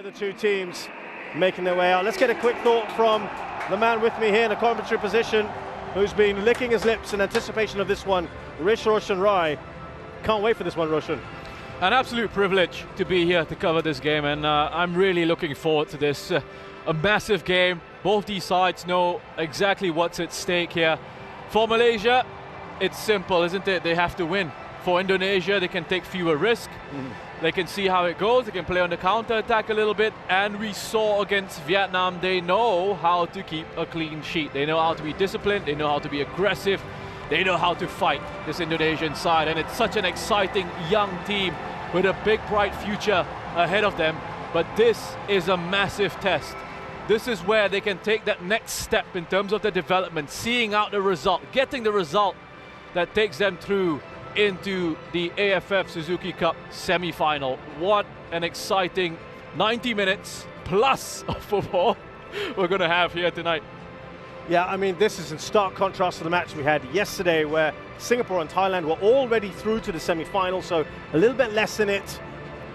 There, the two teams making their way out. Let's get a quick thought from the man with me here in the commentary position, who's been licking his lips in anticipation of this one, Roshan Rai. Can't wait for this one, Roshan. An absolute privilege to be here to cover this game, and I'm really looking forward to this. A massive game. Both these sides know exactly what's at stake here. For Malaysia, it's simple, isn't it? They have to win. For Indonesia, they can take fewer risks. They can see how it goes. They can play on the counter-attack a little bit. And we saw against Vietnam, they know how to keep a clean sheet. They know how to be disciplined. They know how to be aggressive. They know how to fight this Indonesian side. And it's such an exciting young team with a big, bright future ahead of them. But this is a massive test. This is where they can take that next step in terms of the development, seeing out the result, getting the result that takes them through into the AFF Suzuki Cup semi-final. What an exciting 90 minutes plus of football we're going to have here tonight. Yeah, I mean, this is in stark contrast to the match we had yesterday, where Singapore and Thailand were already through to the semi-final, so a little bit less in it.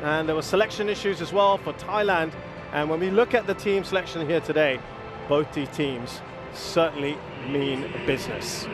And there were selection issues as well for Thailand. And when we look at the team selection here today, both these teams certainly mean business.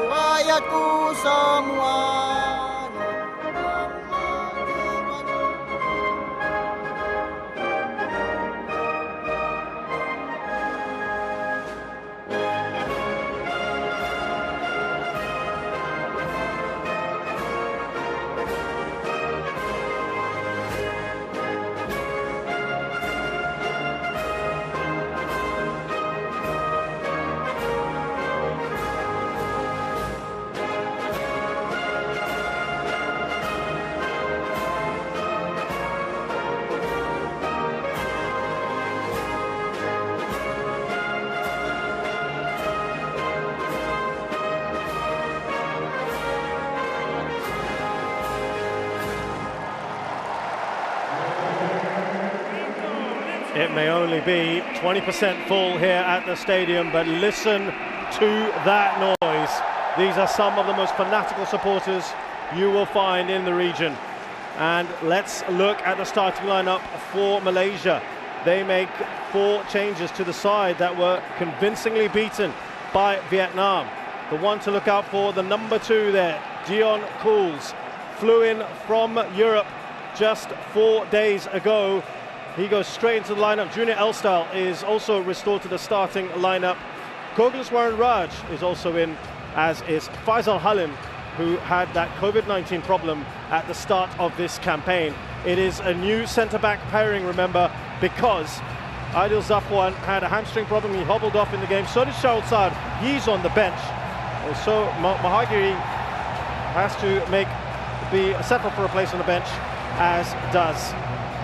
Rakyatku semua. It may only be 20% full here at the stadium, but listen to that noise. These are some of the most fanatical supporters you will find in the region. And let's look at the starting lineup for Malaysia. They make 4 changes to the side that were convincingly beaten by Vietnam. The one to look out for, the number 2 there, Dion Cools, flew in from Europe just 4 days ago. He goes straight into the lineup. Junior Elstal is also restored to the starting lineup. Koglaswaran Raj is also in as is Faisal Halim, who had that COVID-19 problem at the start of this campaign. It is a new centre-back pairing, remember, because Aidil Zafwan had a hamstring problem. He hobbled off in the game. So did Shaul Saad. He's on the bench. And so Mahagiri has to settle for a place on the bench, as does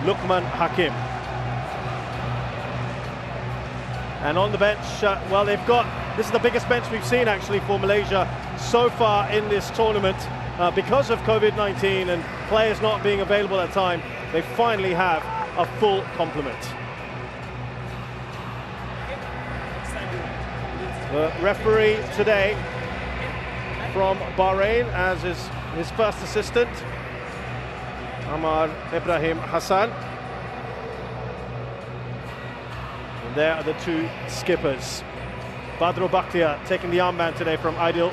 Lukman Hakim. And on the bench, well, this is the biggest bench we've seen actually for Malaysia so far in this tournament. Because of COVID-19 and players not being available at the time, they finally have a full complement. The referee today from Bahrain, as is his first assistant, Amar Ibrahim Hassan. And there are the two skippers. Badro Bakhtiar taking the armband today from Aidil.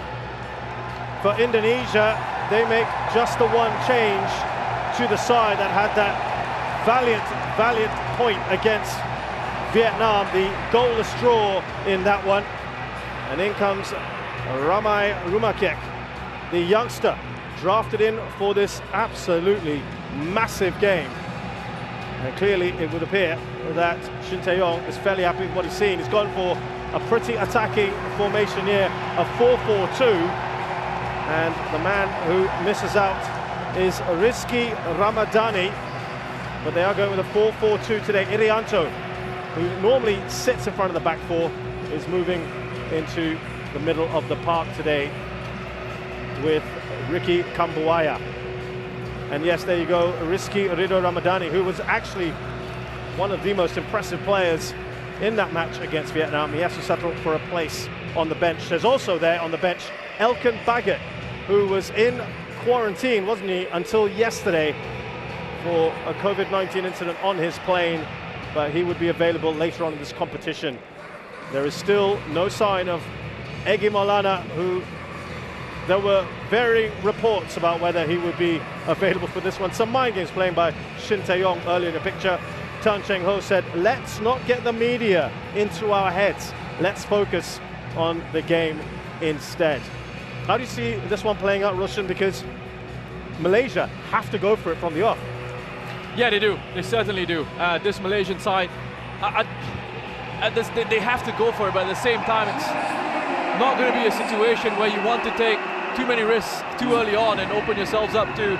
For Indonesia, they make just the one change to the side that had that valiant point against Vietnam, the goalless draw in that one. And in comes Ramai Rumakiek, the youngster, drafted in for this absolutely massive game. And clearly it would appear that Shin Tae-yong is fairly happy with what he's seen. He's gone for a pretty attacking formation here, a 4-4-2. And the man who misses out is Rizky Ramadani. But they are going with a 4-4-2 today. Irianto, who normally sits in front of the back four, is moving into the middle of the park today with Ricky Kambuaya. And yes, there you go, Rizky Ridho Ramadani, who was actually one of the most impressive players in that match against Vietnam. He has to settle for a place on the bench. There's also there on the bench Elkan Baggett, who was in quarantine, wasn't he, until yesterday for a COVID-19 incident on his plane, but he would be available later on in this competition. There is still no sign of Egy Maulana, who there were varying reports about whether he would be available for this one. Some mind games playing by Shin Tae-yong earlier in the picture. Tan Cheng Ho said, let's not get the media into our heads. Let's focus on the game instead. How do you see this one playing out, Roshan? Because Malaysia have to go for it from the off. Yeah, they do. They certainly do. This Malaysian side, they have to go for it, but at the same time, it's not going to be a situation where you want to take too many risks too early on and open yourselves up to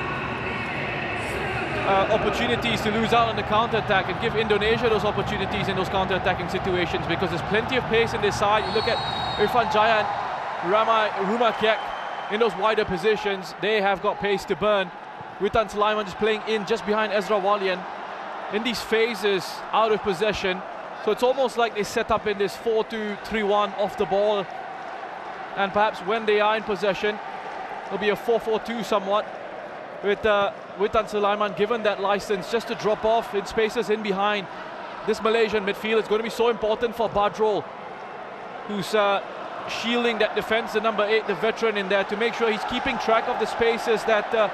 opportunities to lose out on the counter-attack, and give Indonesia those opportunities in those counter-attacking situations, because there's plenty of pace in this side. You look at Irfan Jaya and Ramai Rumakiek in those wider positions. They have got pace to burn. Witan Sulaiman just playing in just behind Ezra Walian in these phases out of possession. So it's almost like they set up in this 4-2-3-1 off the ball, and perhaps when they are in possession it'll be a 4-4-2 somewhat, with Witan Sulaiman given that license just to drop off in spaces in behind this Malaysian midfield. It's going to be so important for Badrol, who's shielding that defense, the number 8, the veteran in there, to make sure he's keeping track of the spaces that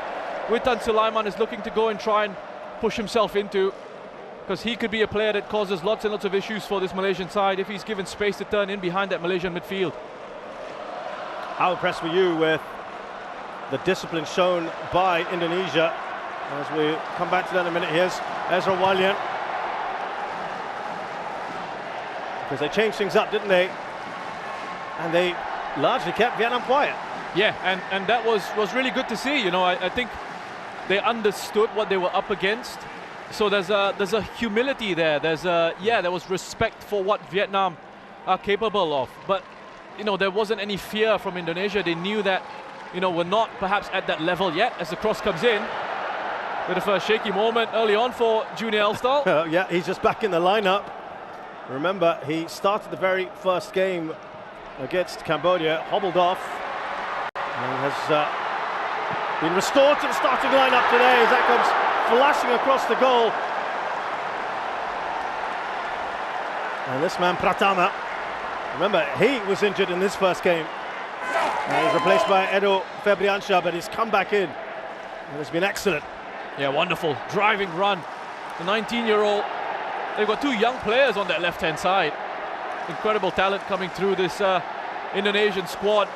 Witan Sulaiman is looking to go and try and push himself into, because he could be a player that causes lots and lots of issues for this Malaysian side if he's given space to turn in behind that Malaysian midfield. How impressed were you with the discipline shown by Indonesia? As we come back to that in a minute, here's Ezra Walian. Because they changed things up, didn't they? And they largely kept Vietnam quiet. Yeah, and that was really good to see. You know, I think they understood what they were up against. So there's a humility there. There was respect for what Vietnam are capable of. But, you know, there wasn't any fear from Indonesia. They knew that, you know, we're not perhaps at that level yet, as the cross comes in. Bit of a shaky moment early on for Junior Elstal. Yeah, he's just back in the lineup. Remember, he started the very first game against Cambodia, hobbled off, and has been restored to the starting lineup today as that comes flashing across the goal. And this man, Pratama, remember, he was injured in this first game. He's replaced by Edo Febriansha, but he's come back in and has been excellent. Yeah, wonderful driving run. The 19-year-old, they've got two young players on that left-hand side. Incredible talent coming through this Indonesian squad.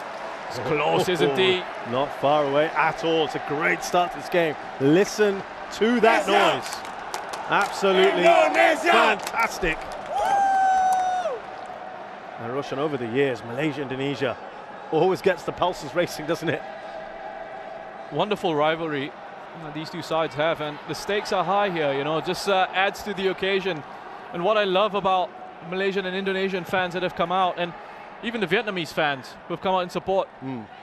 He's close, isn't he? Not far away at all. It's a great start to this game. Listen to that noise. Absolutely fantastic. And Roshan, over the years, Malaysia, Indonesia always gets the pulses racing, doesn't it? Wonderful rivalry these two sides have, and the stakes are high here, you know, just adds to the occasion. And what I love about Malaysian and Indonesian fans that have come out, and even the Vietnamese fans who have come out in support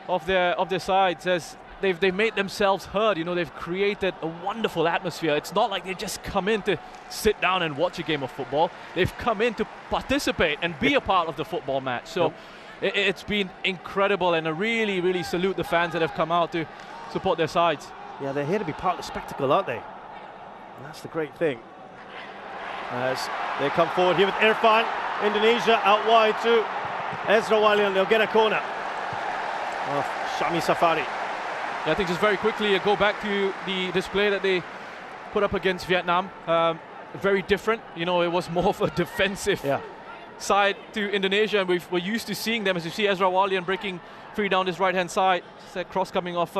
of their sides, as they've made themselves heard. You know, they've created a wonderful atmosphere. It's not like they just come in to sit down and watch a game of football. They've come in to participate and be a part of the football match. So it's been incredible, and I really, really salute the fans that have come out to support their sides. Yeah, they're here to be part of the spectacle, aren't they? And that's the great thing. As they come forward here with Irfan, Indonesia out wide to Ezra Walian. They'll get a corner of Shami Safari. Yeah, I think just very quickly go back to the display that they put up against Vietnam. Very different. You know, it was more of a defensive side to Indonesia, and we're used to seeing them, as you see Ezra Walian breaking free down this right-hand side. That cross coming off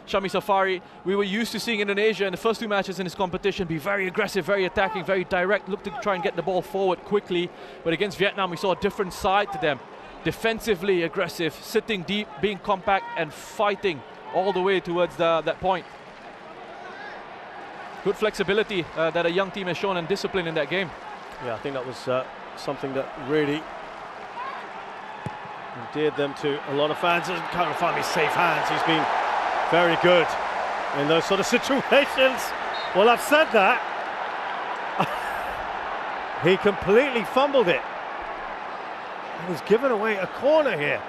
Shami Safari. We were used to seeing Indonesia in the first two matches in this competition be very aggressive, very attacking, very direct, look to try and get the ball forward quickly. But against Vietnam, we saw a different side to them. Defensively aggressive, sitting deep, being compact, and fighting all the way towards that point. Good flexibility that a young team has shown, and discipline in that game. Yeah, I think that was something that really endeared them to a lot of fans. Doesn't kind of find me safe hands. He's been very good in those sort of situations. Well, I've said that. He completely fumbled it. And he's given away a corner here.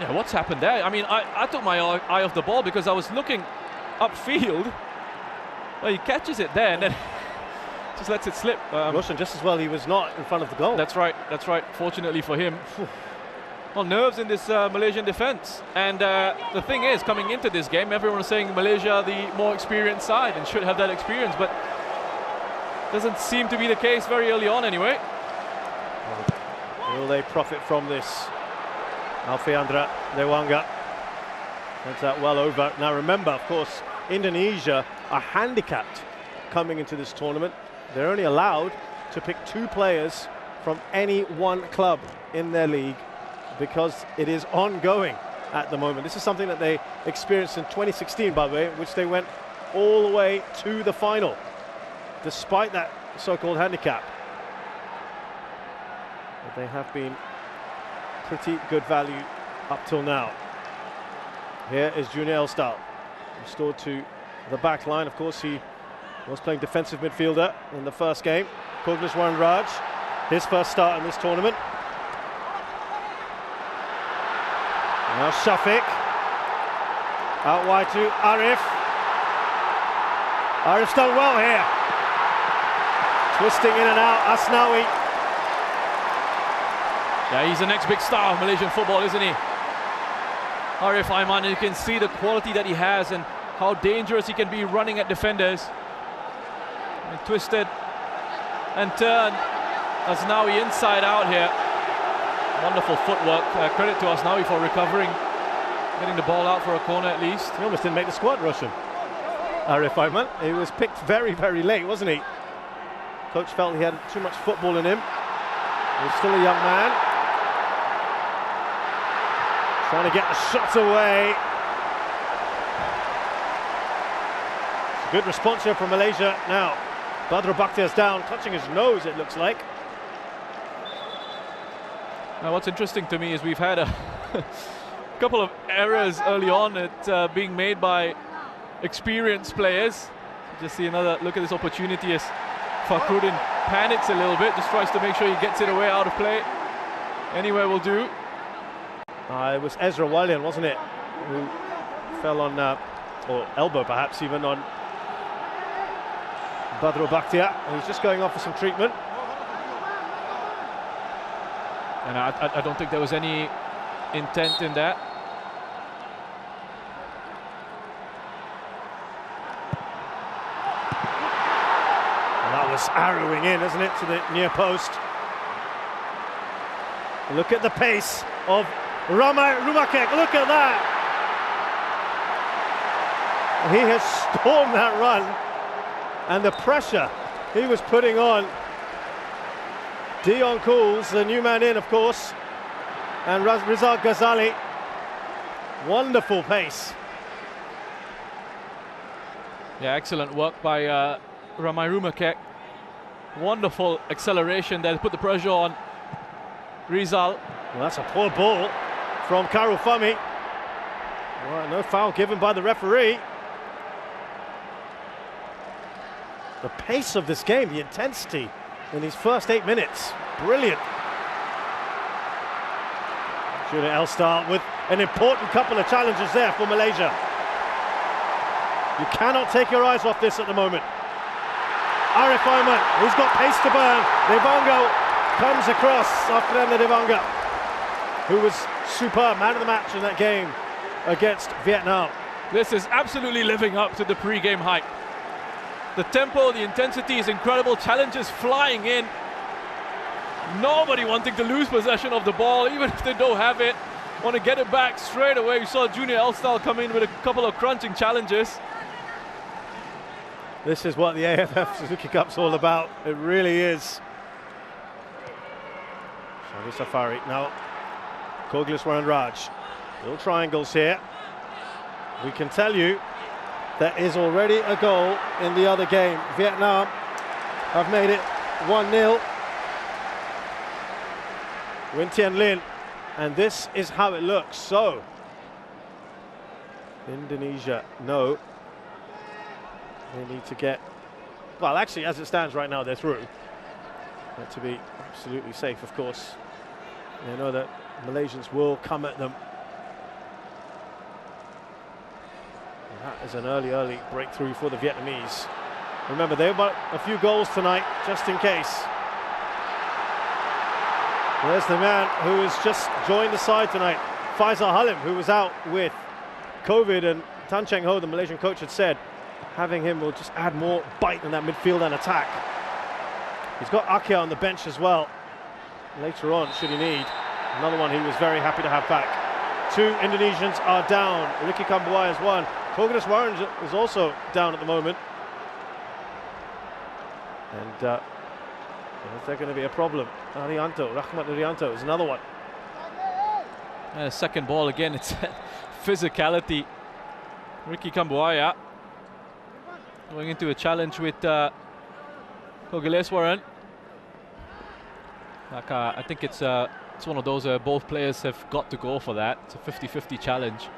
Yeah, what's happened there? I mean, I took my eye off the ball because I was looking upfield. Well, he catches it there and then just lets it slip. Roshan, just as well he was not in front of the goal. That's right, that's right. Fortunately for him. Well, nerves in this Malaysian defense. And the thing is, coming into this game, everyone was saying Malaysia the more experienced side and should have that experience, but doesn't seem to be the case very early on anyway. Will they profit from this? Alfiandra Dewanga gets that well over. Now remember, of course, Indonesia are handicapped coming into this tournament. They're only allowed to pick 2 players from any one club in their league because it is ongoing at the moment. This is something that they experienced in 2016, by the way, which they went all the way to the final, despite that so-called handicap. But they have been pretty good value up till now. Here is Junior Elstal, restored to the back line. Of course, he was playing defensive midfielder in the first game. Kogliswaran Raj, his first start in this tournament. Now Shafiq, out wide to Arif. Arif's done well here. Twisting in and out, Asnawi. Yeah, he's the next big star of Malaysian football, isn't he? Arif Aiman, you can see the quality that he has and how dangerous he can be running at defenders. And twisted and turned. Asnawi inside out here. Wonderful footwork. Credit to Asnawi for recovering, getting the ball out for a corner at least. He almost didn't make the squad, Roshan. Arif Aiman. He was picked very, very late, wasn't he? Coach felt he had too much football in him. He's still a young man. Trying to get the shots away. It's a good response here from Malaysia. Now, Badru Bakhtiar's down, touching his nose, it looks like. Now, what's interesting to me is we've had a couple of errors early on at being made by experienced players. Just see another look at this opportunity as Fakhruddin panics a little bit, just tries to make sure he gets it away out of play. Anywhere will do. It was Ezra Walian, wasn't it, who fell on, or elbow perhaps even, on Badru Bakhtiar. He's just going off for some treatment. And I don't think there was any intent in that. And that was arrowing in, isn't it, to the near post. Look at the pace of Rumakek, look at that. He has stormed that run, and the pressure he was putting on Dion Cools, the new man in, of course, and Rizal Ghazali. Wonderful pace. Yeah, excellent work by Ramai Rumakek. Wonderful acceleration there to put the pressure on Rizal. Well, that's a poor ball from Karufami. Well, no foul given by the referee. The pace of this game, the intensity in these first 8 minutes, brilliant. Julia Elstar with an important couple of challenges there for Malaysia. You cannot take your eyes off this at the moment. Arif Ahmed, he's got pace to burn. Devanga comes across after Devanga, who was superb, man of the match in that game against Vietnam. This is absolutely living up to the pre-game hype. The tempo, the intensity is incredible. Challenges flying in. Nobody wanting to lose possession of the ball, even if they don't have it. Want to get it back straight away. We saw Junior Elstal come in with a couple of crunching challenges. This is what the AFF Suzuki Cup's all about. It really is. Shadi Safari now. Kogliswaran Raj. Little triangles here. We can tell you there is already a goal in the other game. Vietnam have made it 1-0. Win Tien Lin. And this is how it looks. So, Indonesia, no. They need to get, well, actually, as it stands right now, they're through. But to be absolutely safe, of course, they know that Malaysians will come at them. And that is an early breakthrough for the Vietnamese. Remember, they've got a few goals tonight, just in case. There's the man who has just joined the side tonight, Faisal Halim, who was out with COVID, and Tan Cheng Ho, the Malaysian coach, had said having him will just add more bite in that midfield and attack. He's got Akia on the bench as well. Later on, should he need. Another one he was very happy to have back. 2 Indonesians are down. Ricky Kambuai is one. Kogliswaran is also down at the moment. And is there going to be a problem? Arianto, Rahmat Arianto is another one. Second ball again, it's physicality. Ricky Kambuaya going into a challenge with Kogliswaran. Like, I think it's one of those both players have got to go for that. It's a 50-50 challenge.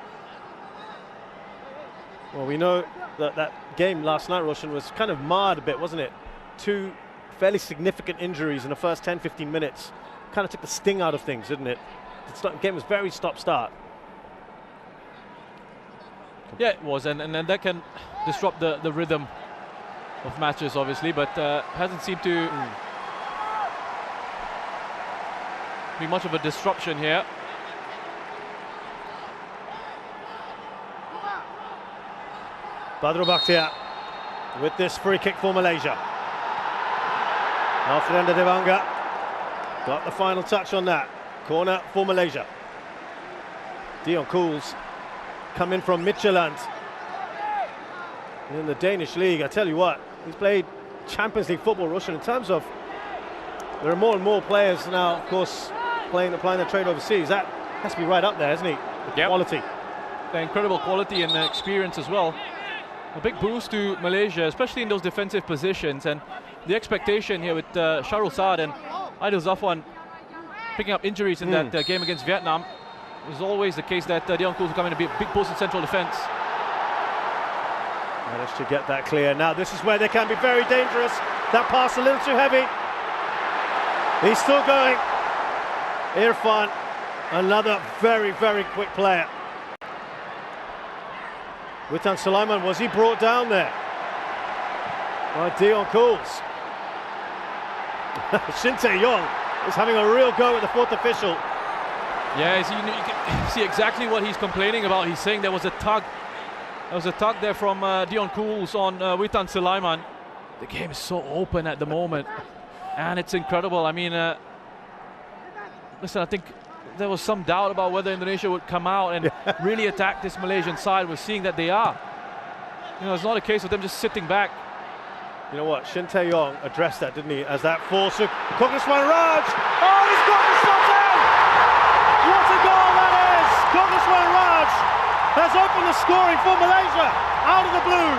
Well, we know that that game last night, Roshan, was kind of marred a bit, wasn't it? 2 fairly significant injuries in the first 10-15 minutes. Kind of took the sting out of things, didn't it? The game was very stop-start. Yeah, it was, and that can disrupt the rhythm of matches, obviously, but hasn't seemed to be much of a disruption here. Badru Bakhtiar with this free kick for Malaysia. Alfreda Devanga got the final touch on that. Corner for Malaysia. Dion Cools come in from Midtjylland in the Danish league. I tell you what, he's played Champions League football, Russian, in terms of there are more and more players now, of course, applying their trade overseas. That has to be right up there, isn't he? The quality. The incredible quality and experience as well. A big boost to Malaysia, especially in those defensive positions, and the expectation here with Sharul Saad and Aidil Zafwan picking up injuries in that game against Vietnam. It was always the case that Dion Cools will come in and be a big post in central defence. Managed to get that clear. Now this is where they can be very dangerous. That pass a little too heavy. He's still going. Irfan, another very quick player. Witan Sulaiman, was he brought down there by Dion Cools? Shin Tae-yong is having a real go at the fourth official. Yeah, you can see exactly what he's complaining about. He's saying there was a tug. There was a tug there from Dion Cools on Witan Sulaiman. The game is so open at the moment, and it's incredible. I mean, listen, I think there was some doubt about whether Indonesia would come out and really attack this Malaysian side. We're seeing that they are. You know, it's not a case of them just sitting back. You know what, Shin Tae-yong addressed that, didn't he, as that force of Kogiswan Raj. Oh, he's got the shot in! What a goal that is! Kogiswan Raj has opened the scoring for Malaysia out of the blue.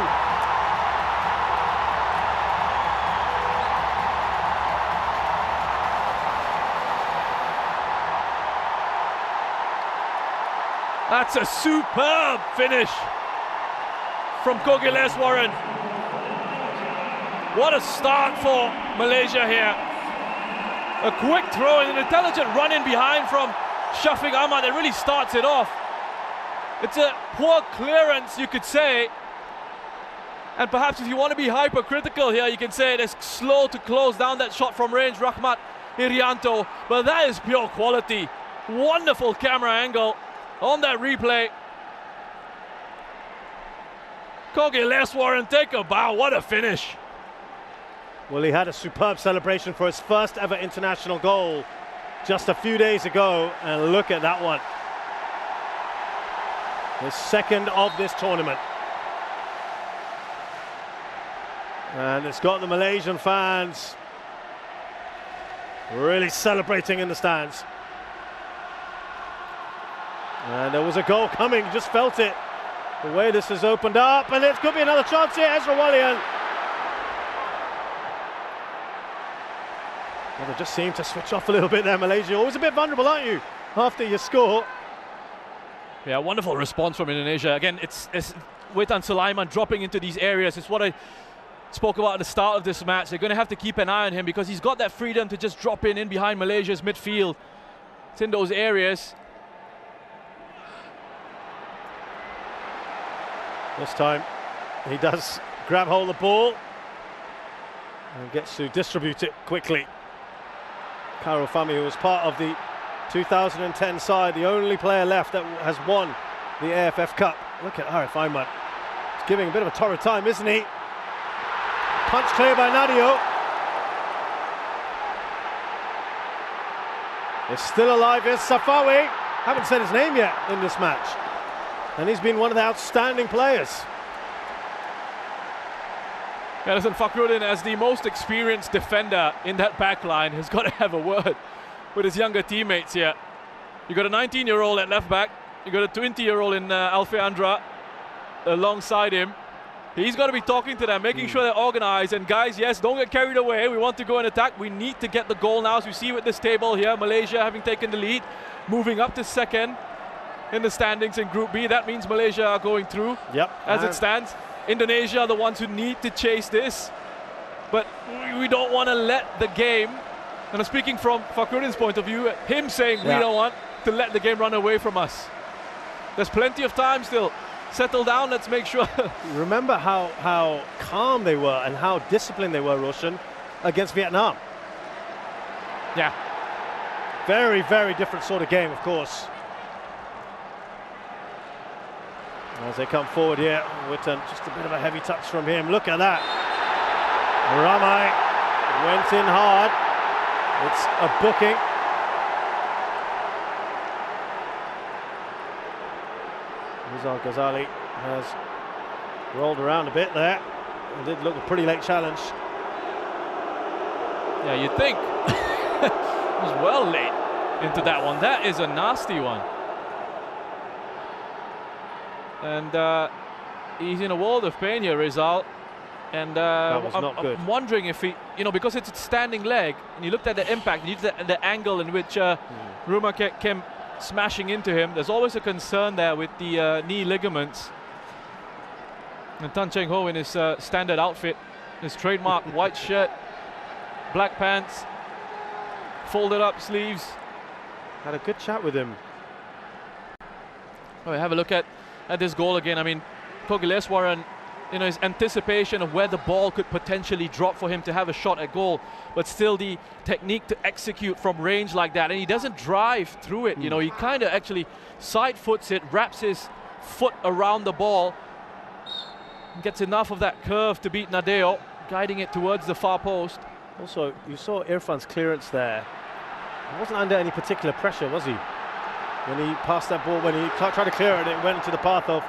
That's a superb finish from Kogiswan. What a start for Malaysia here. A quick throw and an intelligent run in behind from Shafiq Ahmad that really starts it off. It's a poor clearance, you could say. And perhaps if you want to be hypercritical here, you can say it is slow to close down that shot from range, Rahmat Irianto. But that is pure quality. Wonderful camera angle on that replay. Kogiswan, take a bow. What a finish. Well, he had a superb celebration for his first ever international goal just a few days ago, and look at that one. His second of this tournament. And it's got the Malaysian fans really celebrating in the stands. And there was a goal coming, just felt it. The way this has opened up, and it could be another chance here, Ezra Walian. Well, they just seem to switch off a little bit there, Malaysia. Always a bit vulnerable, aren't you, after you score? Yeah, wonderful response from Indonesia. Again, it's Wetan Sulaiman dropping into these areas. It's what I spoke about at the start of this match. They're going to have to keep an eye on him because he's got that freedom to just drop in behind Malaysia's midfield. It's in those areas. This time, he does grab hold of the ball and gets to distribute it quickly. Karol Fami, who was part of the 2010 side, the only player left that has won the Aff Cup. Look at Arif Ahmad. He's giving a bit of a torrid time, isn't he? Punch clear by Nadio. It's still alive, is Safawi. Haven't said his name yet in this match. And he's been one of the outstanding players. Edison Fakhruddin, as the most experienced defender in that back line, has got to have a word with his younger teammates here. You got a 19-year-old at left back. You got a 20-year-old in Alfe Andra alongside him. He's got to be talking to them, making sure they're organized. And guys, yes, don't get carried away. We want to go and attack. We need to get the goal now. As we see with this table here, Malaysia having taken the lead, moving up to second in the standings in Group B. That means Malaysia are going through as it stands. Indonesia are the ones who need to chase this. But we don't want to let the game, and I'm speaking from Fakhruddin's point of view, him saying we don't want to let the game run away from us. There's plenty of time still. Settle down, let's make sure. Remember how calm they were and how disciplined they were, Roshan, against Vietnam. Yeah. Very, very different sort of game, of course. As they come forward here, Witten, just a bit of a heavy touch from him. Look at that. Ramai went in hard. It's a booking. Rizal Ghazali has rolled around a bit there. It did look a pretty late challenge. Yeah, you'd think. It was well late into that one. That is a nasty one. And he's in a world of pain here, Rizal. And I'm wondering if he, you know, because it's a standing leg, and you looked at the impact, you looked at the angle in which Ruma came smashing into him. There's always a concern there with the knee ligaments. And Tan Cheng Ho in his standard outfit, his trademark white shirt, black pants, folded up sleeves. Had a good chat with him. Oh, have a look at this goal again. I mean, Kogiswan, you know, his anticipation of where the ball could potentially drop for him to have a shot at goal, but still the technique to execute from range like that, and he doesn't drive through it. You know, he kind of actually side foots it, wraps his foot around the ball, gets enough of that curve to beat Nadeo, guiding it towards the far post. Also, you saw Irfan's clearance there. He wasn't under any particular pressure, was he? when he passed that ball, when he tried to clear it, it went into the path of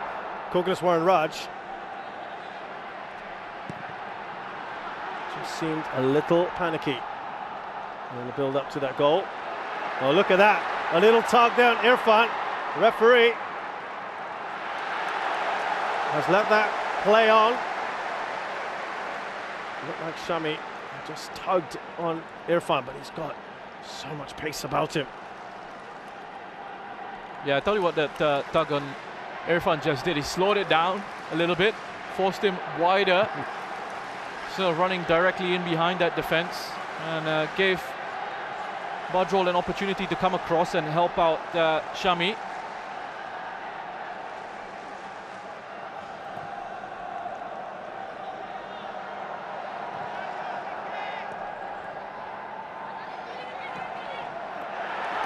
Kogneswaran Raj. Just seemed a little panicky in the build up to that goal. Oh, look at that. A little tug down. Irfan, the referee, has let that play on. Looked like Shami just tugged on Irfan, but he's got so much pace about him. Yeah, I tell you what that tug on Irfan just did. He slowed it down a little bit, forced him wider, so running directly in behind that defense, and gave Badrol an opportunity to come across and help out Shami.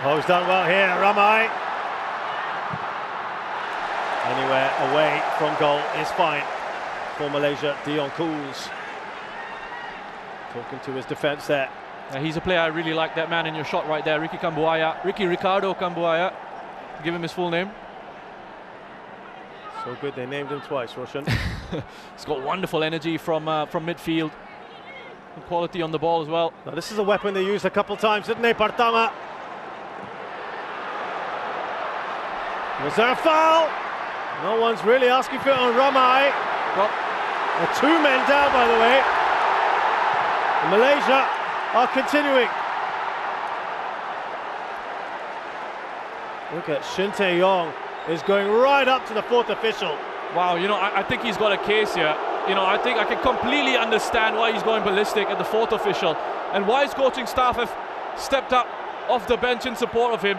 Oh, he's done well here, Ramai. Anywhere away from goal is fine for Malaysia. Dion Cools talking to his defence there. He's a player I really like, that man in your shot right there, Ricky Ricardo Kambuaya. Give him his full name. So good, they named him twice, Roshan. He's got wonderful energy from midfield. And quality on the ball as well. Now, this is a weapon they used a couple times, didn't they, Partama? Was there a foul? No one's really asking for it on Ramai. Well, there are 2 men down, by the way. And Malaysia are continuing. Look at Shin Tae-yong is going right up to the 4th official. Wow, you know, I think he's got a case here. You know, I think I can completely understand why he's going ballistic at the 4th official and why his coaching staff have stepped up off the bench in support of him.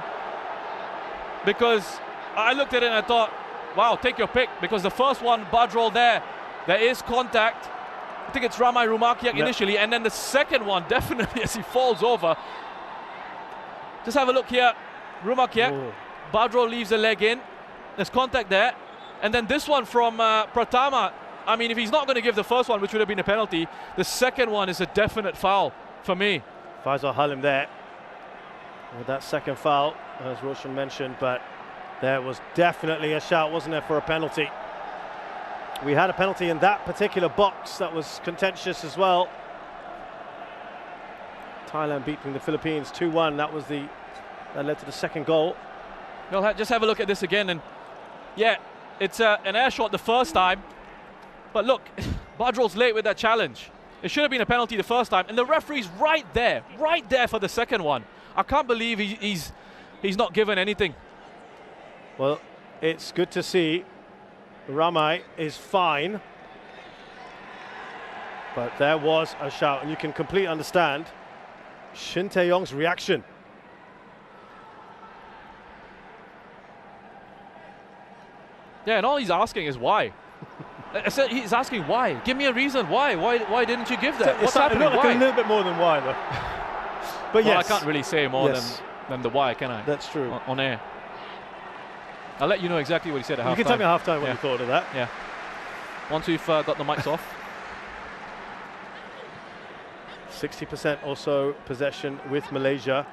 Because I looked at it and I thought, wow, take your pick, because the first one, Badrol there is contact. I think it's Ramai Rumakiak initially, and then the second one, definitely as he falls over. Just have a look here, Rumakiak, Badrol leaves the leg in, there's contact there, and then this one from Pratama. I mean, if he's not going to give the first one, which would have been a penalty, the second one is a definite foul for me. Faisal Halim there with that second foul, as Roshan mentioned, but there was definitely a shout, wasn't there, for a penalty. We had a penalty in that particular box that was contentious as well. Thailand beating the Philippines 2-1. That led to the second goal. Well, just have a look at this again, and yeah, it's an air shot the first time, but look, Badrol's late with that challenge. It should have been a penalty the first time, and the referee's right there for the second one. I can't believe he's not given anything. Well, it's good to see Ramai is fine, but there was a shout, and you can completely understand Shin Tae-yong's reaction. Yeah, and all he's asking is why. I said he's asking why. Give me a reason why. Why didn't you give that? What's happening? Like why? a little bit more than why, though. But well, yes, I can't really say more than the why, can I? That's true. On air. I'll let you know exactly what he said at halftime. You can tell me at halftime what you thought of that. Yeah. Once we've got the mics off. 60% or so possession with Malaysia.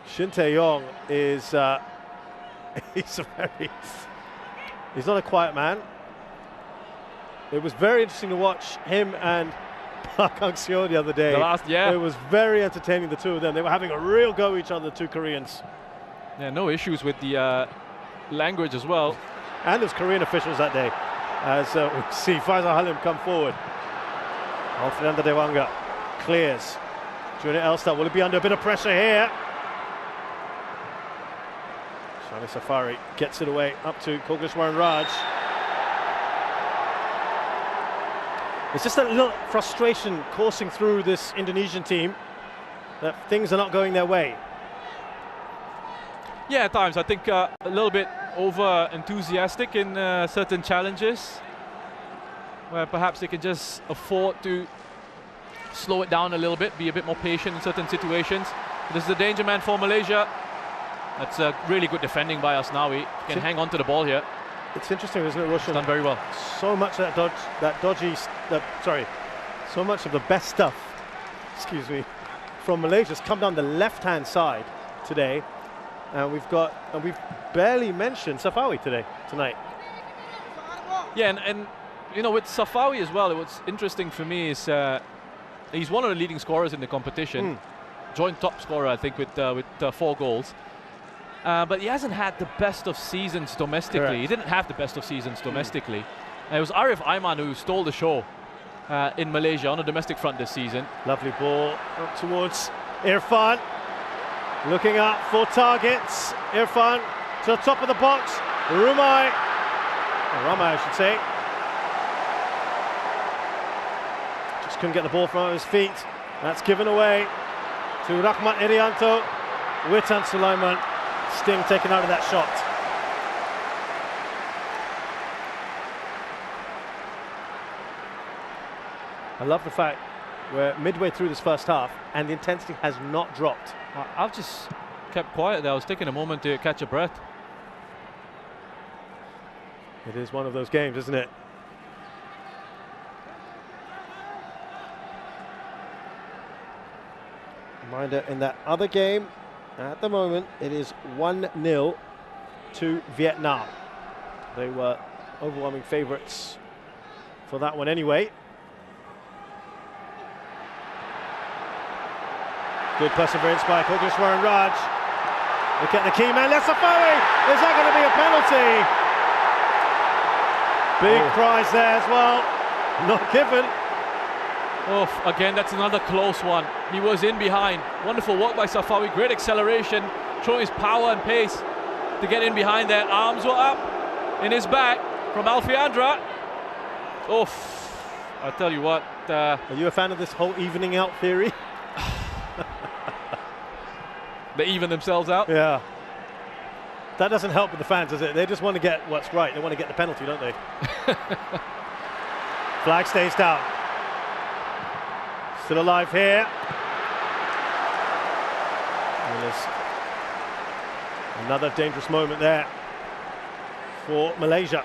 Shin Tae-yong is he's not a quiet man. It was very interesting to watch him and Park Hang-seo the other day. It was very entertaining, the two of them. They were having a real go at each other, the two Koreans. Yeah, no issues with the language as well. And there's Korean officials that day. As we see Faisal Halim come forward. Fernando Dewanga clears. Junior Elster, will it be under a bit of pressure here? Shani Safari gets it away up to Kogneswaran Raj. It's just a little frustration coursing through this Indonesian team that things are not going their way. Yeah, at times I think a little bit over enthusiastic in certain challenges, where perhaps they can just afford to slow it down a little bit, be a bit more patient in certain situations. This is the danger man for Malaysia. That's really good defending by us now. We can hang on to the ball here. It's interesting, isn't it, Roshan? Done very well. So much of so much of the best stuff, excuse me, from Malaysia's come down the left-hand side. today, and we've barely mentioned Safawi tonight. Yeah, and you know, with Safawi as well, what's interesting for me is he's one of the leading scorers in the competition, joint top scorer, I think, with 4 goals. But he hasn't had the best of seasons domestically. Correct. He didn't have the best of seasons domestically. It was Arif Aiman who stole the show in Malaysia on the domestic front this season. Lovely ball up towards Irfan. Looking up for targets. Irfan to the top of the box. Ramai, I should say. Just couldn't get the ball from his feet. That's given away to Rahmat Irianto. Witan Sulaiman. Sting taken out of that shot. I love the fact we're midway through this first half and the intensity has not dropped. I've just kept quiet there. I was taking a moment to catch a breath. It is one of those games, isn't it? Reminder, in that other game, at the moment, it is 1-0 to Vietnam. They were overwhelming favourites for that one anyway. Good perseverance by Kogeshwaran Raj. Look at the key man, Safawi. Is that going to be a penalty? Big prize there as well. Not given. Oh, again, that's another close one. He was in behind. Wonderful work by Safawi. Great acceleration, showing his power and pace to get in behind there. Arms were up in his back from Alfiandra. Oof. I tell you what. Are you a fan of this whole evening out theory? They even themselves out. Yeah. That doesn't help with the fans, does it? They just want to get what's right. They want to get the penalty, don't they? Flag stays down. Still alive here. And there's another dangerous moment there for Malaysia.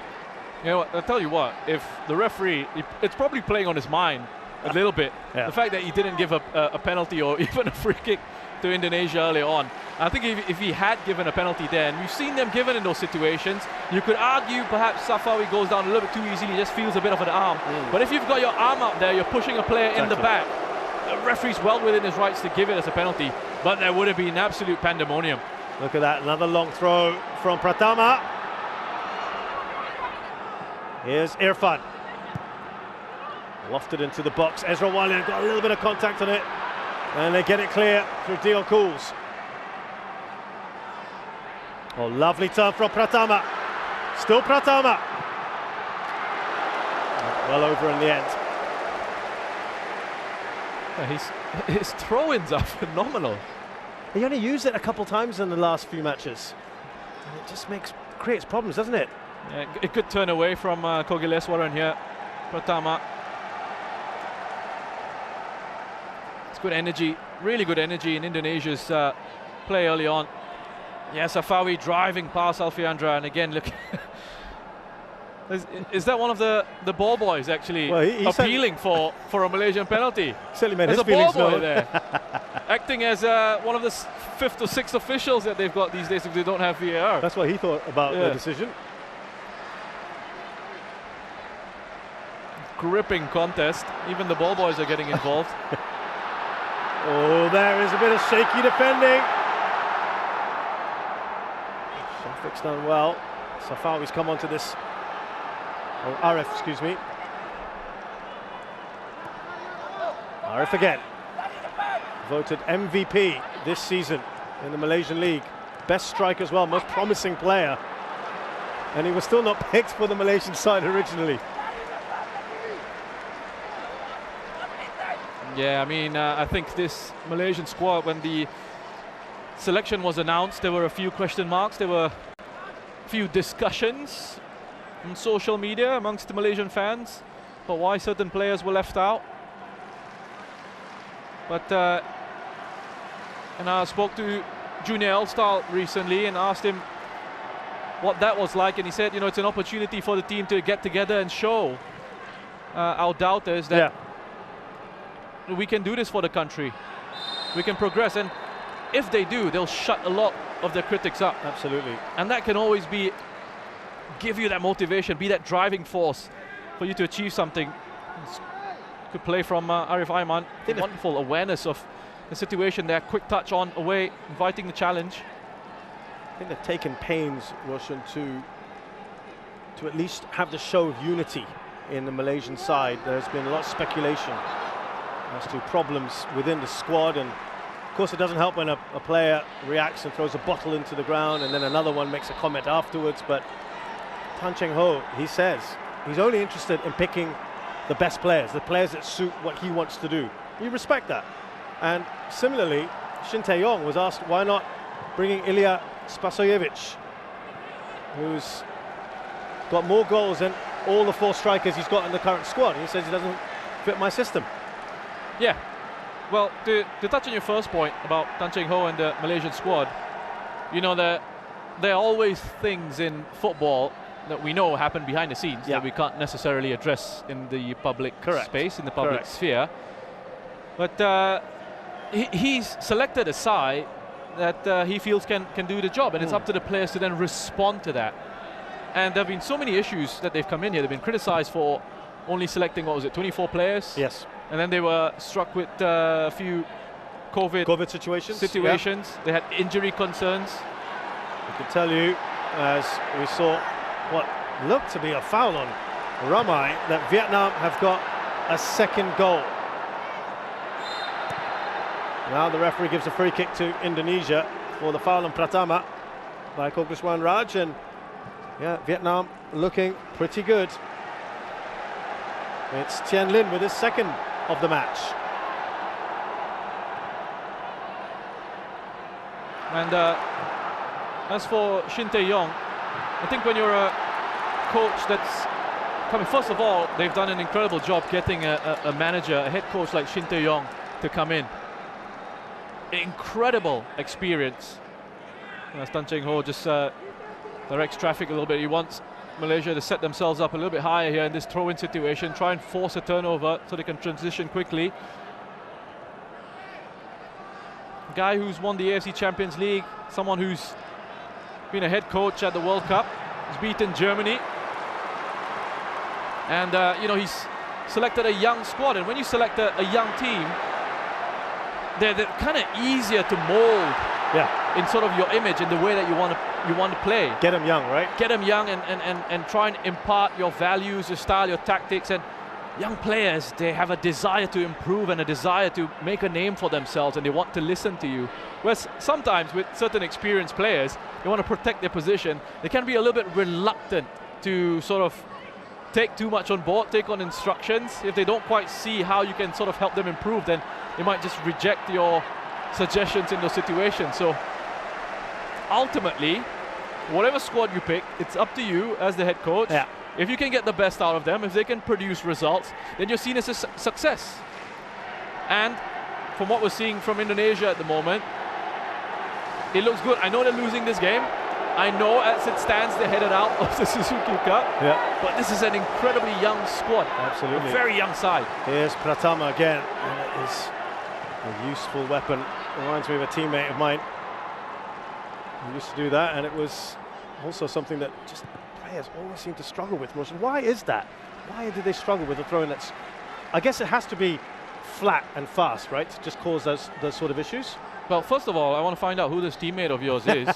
You know what, I'll tell you what, if the referee, it's probably playing on his mind a little bit. Yeah. The fact that he didn't give a penalty or even a free kick to Indonesia early on. I think if he had given a penalty then, we've seen them given in those situations. You could argue perhaps Safawi goes down a little bit too easily, just feels a bit of an arm. But if you've got your arm up there, you're pushing a player in the back, the referee's well within his rights to give it as a penalty, but there would have been absolute pandemonium. Look at that, another long throw from Pratama. Here's Irfan. Lofted into the box. Ezra Walian got a little bit of contact on it. And they get it clear through Dion Cools. Oh, lovely turn from Pratama. Still Pratama. Well over in the end. His throw-ins are phenomenal. He only used it a couple times in the last few matches. And it just creates problems, doesn't it? Yeah, it could turn away from Kogeshwaran here. Pratama. It's good energy, really good energy in Indonesia's play early on. Yeah, Safawi driving past Alfiandra, and again, look. Is that one of the ball boys actually appealing for a Malaysian penalty? Certainly made There's his feelings known. There's a ball boy there, acting as one of the 5th or 6th officials that they've got these days if they don't have VAR. That's what he thought about the decision. Gripping contest. Even the ball boys are getting involved. Oh, there is a bit of shaky defending. Shafiq's done well. Safawi's come onto this. Oh, Arif, excuse me. Arif again. Voted MVP this season in the Malaysian League. Best striker as well, most promising player. And he was still not picked for the Malaysian side originally. Yeah, I mean, I think this Malaysian squad, when the selection was announced, there were a few question marks. There were a few discussions on social media amongst the Malaysian fans about why certain players were left out. But, and I spoke to Junior Elstal recently and asked him what that was like, and he said, you know, it's an opportunity for the team to get together and show our doubters that we can do this for the country. We can progress. And if they do, they'll shut a lot of their critics up. Absolutely. And that can always give you that motivation, be that driving force for you to achieve something. Good play from Arif Aiman. Wonderful awareness of the situation there. Quick touch on away, inviting the challenge. I think they've taken pains, Roshan, to at least have the show of unity in the Malaysian side. There's been a lot of speculation as to problems within the squad, and of course it doesn't help when a player reacts and throws a bottle into the ground and then another one makes a comment afterwards. But Tan Cheng Ho, he says he's only interested in picking the best players, the players that suit what he wants to do. You respect that. And similarly, Shin Tae-yong was asked why not bringing Ilya Spasojevic, who's got more goals than all the 4 strikers he's got in the current squad. And he says he doesn't fit my system. Yeah. Well, to touch on your first point about Tan Cheng Ho and the Malaysian squad, you know, there are always things in football that we know happen behind the scenes that we can't necessarily address in the public space, in the public sphere. But he's selected a side that he feels can do the job, and it's up to the players to then respond to that. And there have been so many issues that they've come in here. They've been criticized for only selecting, 24 players? Yes. And then they were struck with a few COVID situations. Yeah. They had injury concerns. I can tell you, as we saw what looked to be a foul on Ramai, that Vietnam have got a second goal. Now the referee gives a free kick to Indonesia for the foul on Pratama by Koguswan Raj, and yeah, Vietnam looking pretty good. It's Tien Lin with his second of the match. And as for Shin Tae-yong, I think when you're a coach that's coming, first of all, they've done an incredible job getting a manager, a head coach like Shin Tae-yong to come in. Incredible experience. As Tan Cheng Ho just directs traffic a little bit. He wants Malaysia to set themselves up a little bit higher here in this throw-in situation, try and force a turnover so they can transition quickly. A guy who's won the AFC Champions League, someone who's been a head coach at the World Cup, he's beaten Germany. And, you know, he's selected a young squad. And when you select a young team, they're kind of easier to mold in sort of your image and the way that you want to play. Get them young, right? Get them young and try and impart your values, your style, your tactics. And young players, they have a desire to improve and a desire to make a name for themselves, and they want to listen to you. Whereas sometimes with certain experienced players, they want to protect their position. They can be a little bit reluctant to sort of take too much on board, take on instructions. If they don't quite see how you can sort of help them improve, then they might just reject your suggestions in those situations. So ultimately, whatever squad you pick, it's up to you as the head coach. Yeah. If you can get the best out of them, if they can produce results, then you're seen as a success. And from what we're seeing from Indonesia at the moment, it looks good. I know they're losing this game. I know as it stands, they're headed out of the Suzuki Cup. Yeah. But this is an incredibly young squad. Absolutely. A very young side. Here's Pratama again, and it is a useful weapon. Reminds me of a teammate of mine who used to do that, and it was also something that just players always seem to struggle with. Why is that? Why do they struggle with a throw-in that's... I guess it has to be flat and fast, right? To just cause those sort of issues? Well, first of all, I want to find out who this teammate of yours is.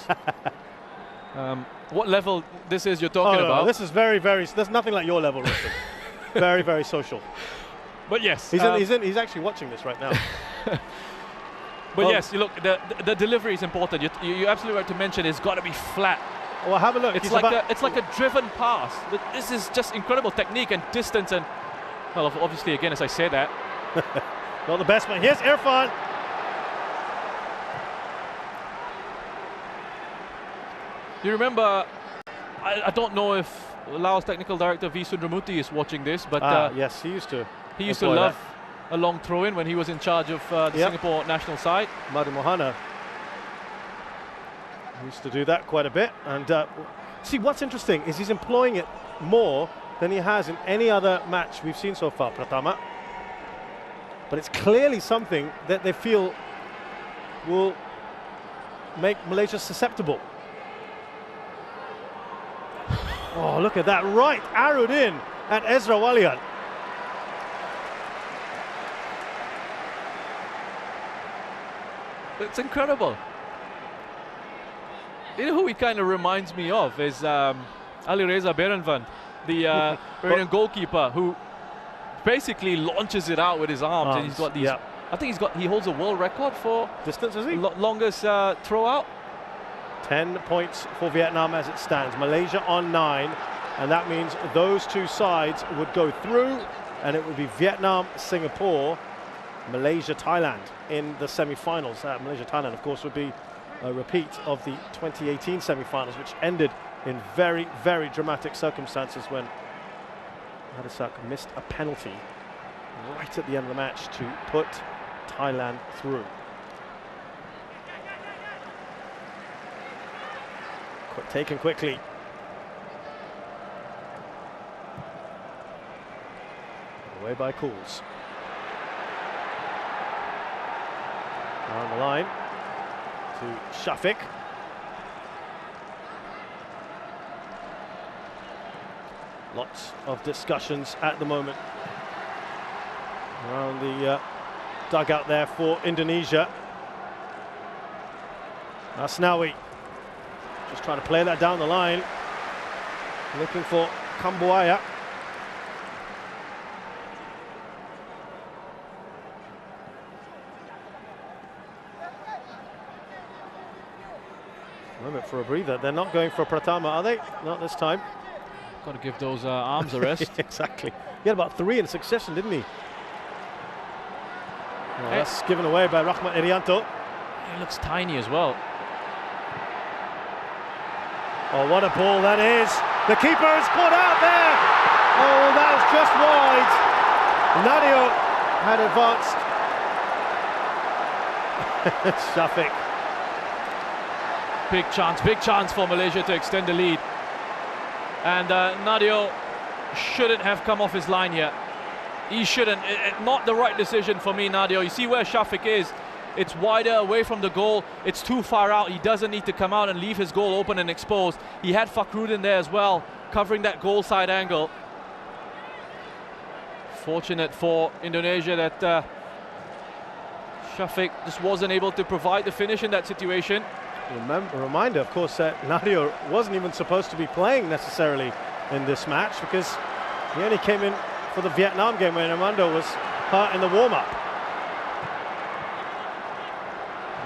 What level this is you're talking about? No, this is very, very... There's nothing like your level, Richard. Very, very social. But yes. He's actually watching this right now. But yes, you look, the delivery is important. You're absolutely right to mention it's got to be flat. Well, have a look. It's like a driven pass. This is just incredible technique and distance, and well, obviously, again, as I say that, not the best, but here's Irfan. You remember? I don't know if Laos technical director V Sundramuthi is watching this, but yes, he used to. He used to love a long throw-in when he was in charge of the Singapore national side. Madu Mohana used to do that quite a bit. And see, what's interesting is he's employing it more than he has in any other match we've seen so far, Pratama. But it's clearly something that they feel will make Malaysia susceptible. Oh, look at that, right arrowed in at Ezra Walian. It's incredible. You know who he kind of reminds me of is Ali Reza Berenvan, the Iranian goalkeeper, who basically launches it out with his arms. And he's got these. I think he holds a world record for distance, is he? Longest throw out. 10 points for Vietnam as it stands. Malaysia on 9, and that means those two sides would go through, and it would be Vietnam, Singapore, Malaysia, Thailand in the semi-finals. Malaysia, Thailand, of course, would be a repeat of the 2018 semi-finals, which ended in very, very dramatic circumstances when Hadisak missed a penalty right at the end of the match to put Thailand through. Taken quickly. Away by Cools. Down the line to Shafiq. Lots of discussions at the moment around the dugout there for Indonesia. Asnawi just trying to play that down the line, looking for Kambuaya. Moment for a breather. They're not going for Pratama, are they? Not this time. Got to give those arms a rest. Exactly. He had about 3 in succession, didn't he? Oh, that's given away by Rahmat Irianto. He looks tiny as well. Oh, what a ball that is. The keeper is caught out there. Oh, that was just wide. Nadio had advanced. Shafiq. Big chance for Malaysia to extend the lead. And Nadio shouldn't have come off his line yet. He shouldn't. Not the right decision for me, Nadio. You see where Shafiq is. It's wider away from the goal. It's too far out. He doesn't need to come out and leave his goal open and exposed. He had Fakhrudin there as well, covering that goal side angle. Fortunate for Indonesia that Shafiq just wasn't able to provide the finish in that situation. A reminder, of course, that Nadio wasn't even supposed to be playing necessarily in this match, because he only came in for the Vietnam game when Armando was hurt in the warm-up.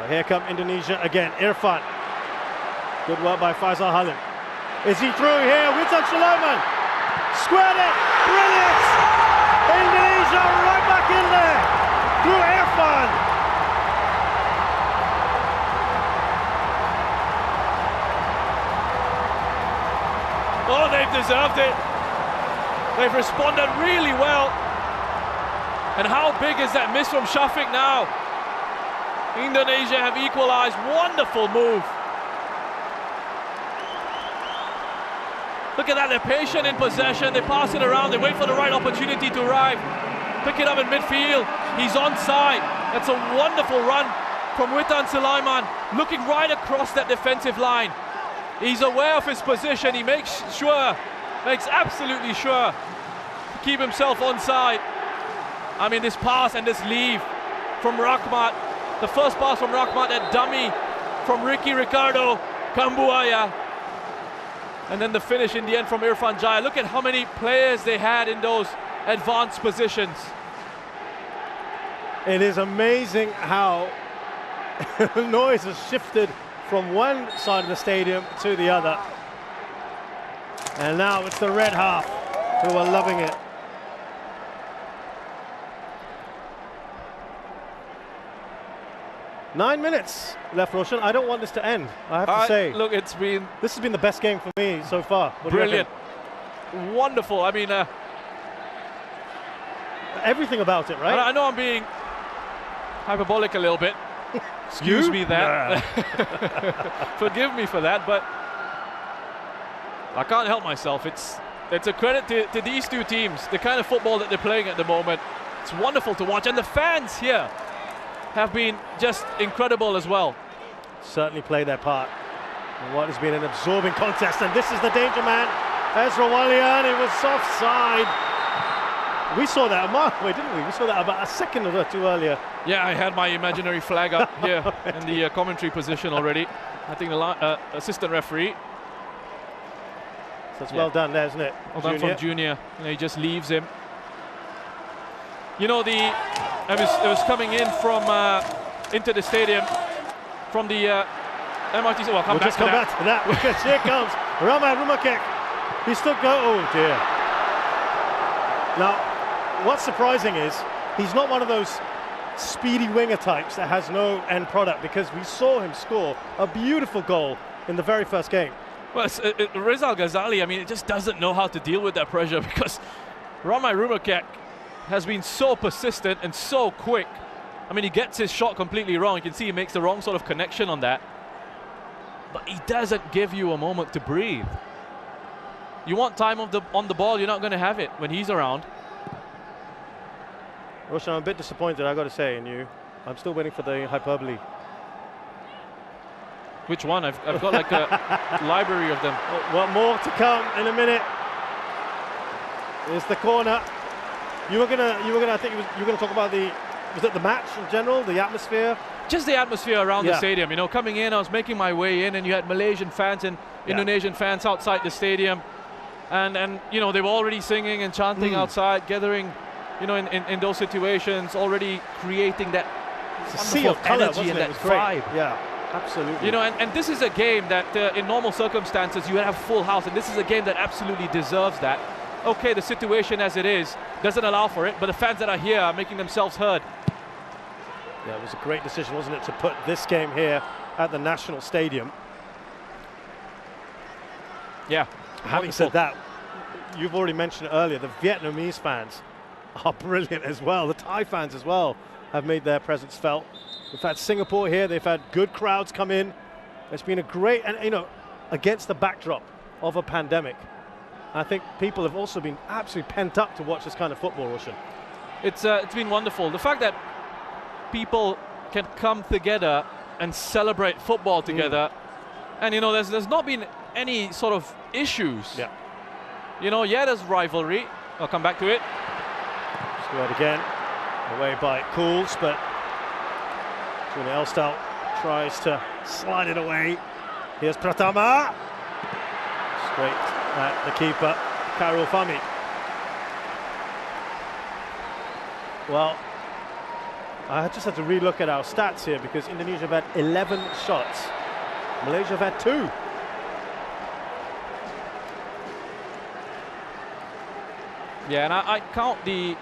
Here come Indonesia again. Irfan. Good work by Faisal Halim. Is he through here? Witan Sulaiman. Squared it. Brilliant. Indonesia right back in there. Through Irfan. Oh, they've deserved it. They've responded really well. And how big is that miss from Shafiq now? Indonesia have equalized. Wonderful move. Look at that, they're patient in possession. They pass it around, they wait for the right opportunity to arrive. Pick it up in midfield. He's onside. That's a wonderful run from Witan Sulaiman, looking right across that defensive line. He's aware of his position. He makes absolutely sure to keep himself onside. I mean, this pass and this leave from Rahmat. The first pass from Rahmat, that dummy from Ricky Ricardo Kambuaya. And then the finish in the end from Irfan Jaya. Look at how many players they had in those advanced positions. It is amazing how noise has shifted from one side of the stadium to the other. And now it's the red half who are loving it. Nine minutes left, Roshan. I don't want this to end, I have to say. Look, this has been the best game for me so far. Brilliant. Wonderful. I mean, everything about it, right? I know I'm being hyperbolic a little bit. Excuse me that. Forgive me for that, but I can't help myself. It's a credit to these two teams, the kind of football that they're playing at the moment. It's wonderful to watch, and the fans here have been just incredible as well. certainly play their part in what has been an absorbing contest. And this is the danger man, Ezra Walian. It was offside. We saw that a mile away, didn't we? We saw that about a second or two earlier. Yeah, I had my imaginary flag up here in the commentary position already. I think the assistant referee. So it's well done there, isn't it? Well done from Junior. You know, he just leaves him. You know, it was coming in from into the stadium from the MRT. Well, we'll just come back to that because here comes Rahman Rumakek. He still go. Oh dear. Now, what's surprising is he's not one of those speedy winger types that has no end product, because we saw him score a beautiful goal in the very first game. Well, Rizal Ghazali, I mean, it just doesn't know how to deal with that pressure, because Ramai Rumakek has been so persistent and so quick. I mean, he gets his shot completely wrong. You can see he makes the wrong sort of connection on that. But he doesn't give you a moment to breathe. You want time on the ball, you're not going to have it when he's around. Roshan, I'm a bit disappointed, I've got to say, in you. I'm still waiting for the hyperbole. Which one? I've got like a library of them. Well, more to come in a minute. Here's the corner. You were gonna. I think you were gonna talk about was it the match in general, the atmosphere? Just the atmosphere around the stadium. You know, coming in, I was making my way in, and you had Malaysian fans and Indonesian fans outside the stadium, and you know, they were already singing and chanting outside, gathering, you know, in those situations, already creating that sea of colour, energy and that vibe. Yeah, absolutely. You know, and this is a game that in normal circumstances you would have full house, and this is a game that absolutely deserves that. Okay, the situation as it is doesn't allow for it, but the fans that are here are making themselves heard. Yeah, it was a great decision, wasn't it, to put this game here at the National Stadium. Yeah. Having said that, you've already mentioned it earlier, the Vietnamese fans are brilliant as well. The Thai fans as well have made their presence felt. We've had Singapore here, they've had good crowds come in. It's been a great, and you know, against the backdrop of a pandemic, I think people have also been absolutely pent up to watch this kind of football, Roshan. It's been wonderful. The fact that people can come together and celebrate football together, and you know, there's not been any sort of issues. Yeah. You know, there's rivalry. I'll come back to it. Squared again, away by Cools, but Junior Elstal tries to slide it away. Here's Pratama. Straight at the keeper, Karul Fahmi. Well, I just had to relook at our stats here, because Indonesia have had 11 shots. Malaysia have had 2. Yeah, and I count the...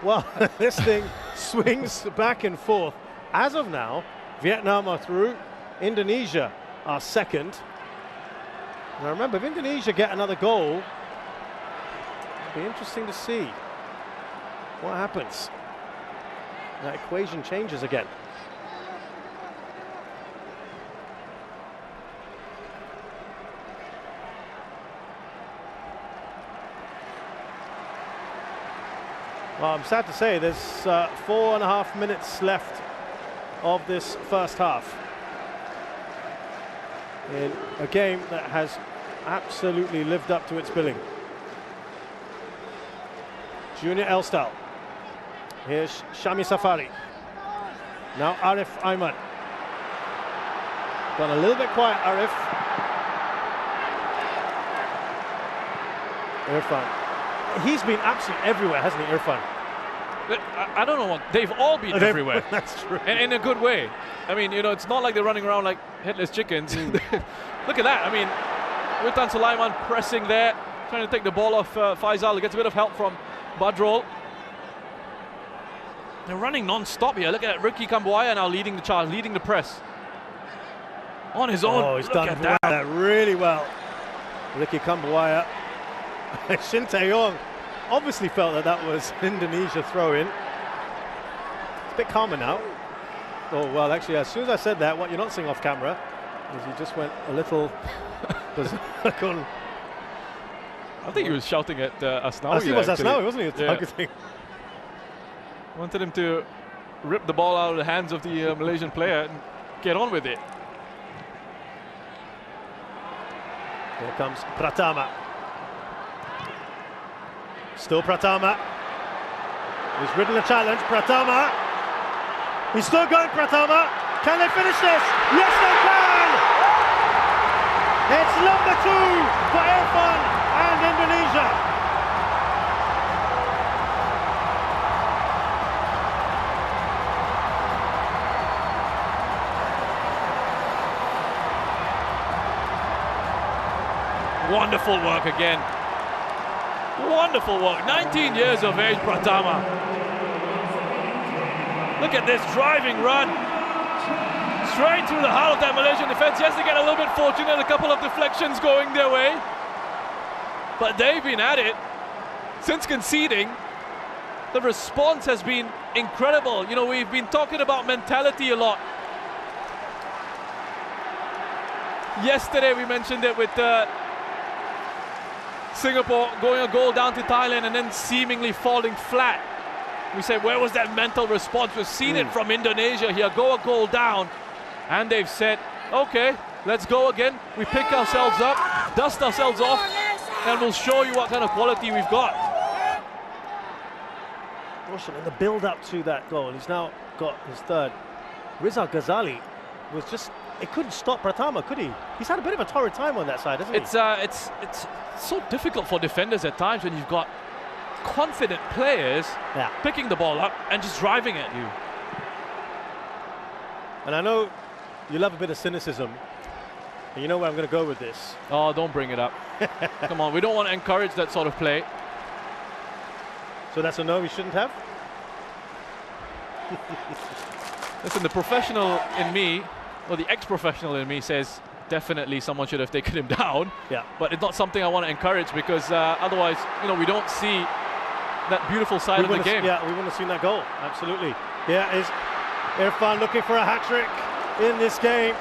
Well, this thing swings back and forth. As of now, Vietnam are through. Indonesia are second. Now remember, if Indonesia get another goal, it'll be interesting to see what happens. That equation changes again. Well, I'm sad to say there's 4.5 minutes left of this first half in a game that has absolutely lived up to its billing. Junior Elstal. Here's Shami Safari. Now Arif Ayman. Gone a little bit quiet, Arif. Irfan. He's been absolutely everywhere, hasn't he, Irfan? I don't know what, they've all been everywhere. That's true. And in a good way. I mean, you know, it's not like they're running around like headless chickens. Look at that. I mean, Witan Sulaiman pressing there, trying to take the ball off Faisal. He gets a bit of help from Badrol. They're running non-stop here. Look at that. Ricky Kambuaya now leading the charge, leading the press. On his own. Oh, he's done that really well. Ricky Kambuaya. Shin Tae-yong obviously felt that that was Indonesia throw-in. It's a bit calmer now. Oh, well, actually, as soon as I said that, what you're not seeing off camera is he just went a little... I think he was shouting at Asnawi. I think it was Asnawi, wasn't he? Yeah. Wanted him to rip the ball out of the hands of the Malaysian player and get on with it. Here comes Pratama. Still Pratama. He's ridden the challenge. Pratama. He's still going, Pratama. Can they finish this? Yes, they can! It's number 2 for Irfan and Indonesia. Wonderful work again. Wonderful work. 19 years of age, Pratama. Look at this driving run. Straight through the heart of that Malaysian defense. Yes, they get a little bit fortunate, a couple of deflections going their way. But they've been at it since conceding. The response has been incredible. You know, we've been talking about mentality a lot. Yesterday we mentioned it with Singapore going a goal down to Thailand and then seemingly falling flat. We said, where was that mental response? We've seen it from Indonesia here, go a goal down. And they've said, okay, let's go again. We pick ourselves up, dust ourselves off, and we'll show you what kind of quality we've got. Awesome, in the build-up to that goal, he's now got his third. Rizal Ghazali was just, it couldn't stop Pratama, could he? He's had a bit of a torrid time on that side, hasn't he? It's so difficult for defenders at times when you've got confident players picking the ball up and just driving at you. And I know you love a bit of cynicism, and you know where I'm going to go with this. Oh, don't bring it up. Come on, we don't want to encourage that sort of play. So that's a no, we shouldn't have? Listen, the professional in me, or the ex-professional in me says definitely someone should have taken him down. Yeah. But it's not something I want to encourage because otherwise, you know, we don't see that beautiful side of the game. Yeah, we wouldn't have seen that goal. Absolutely. Here is Irfan looking for a hat-trick in this game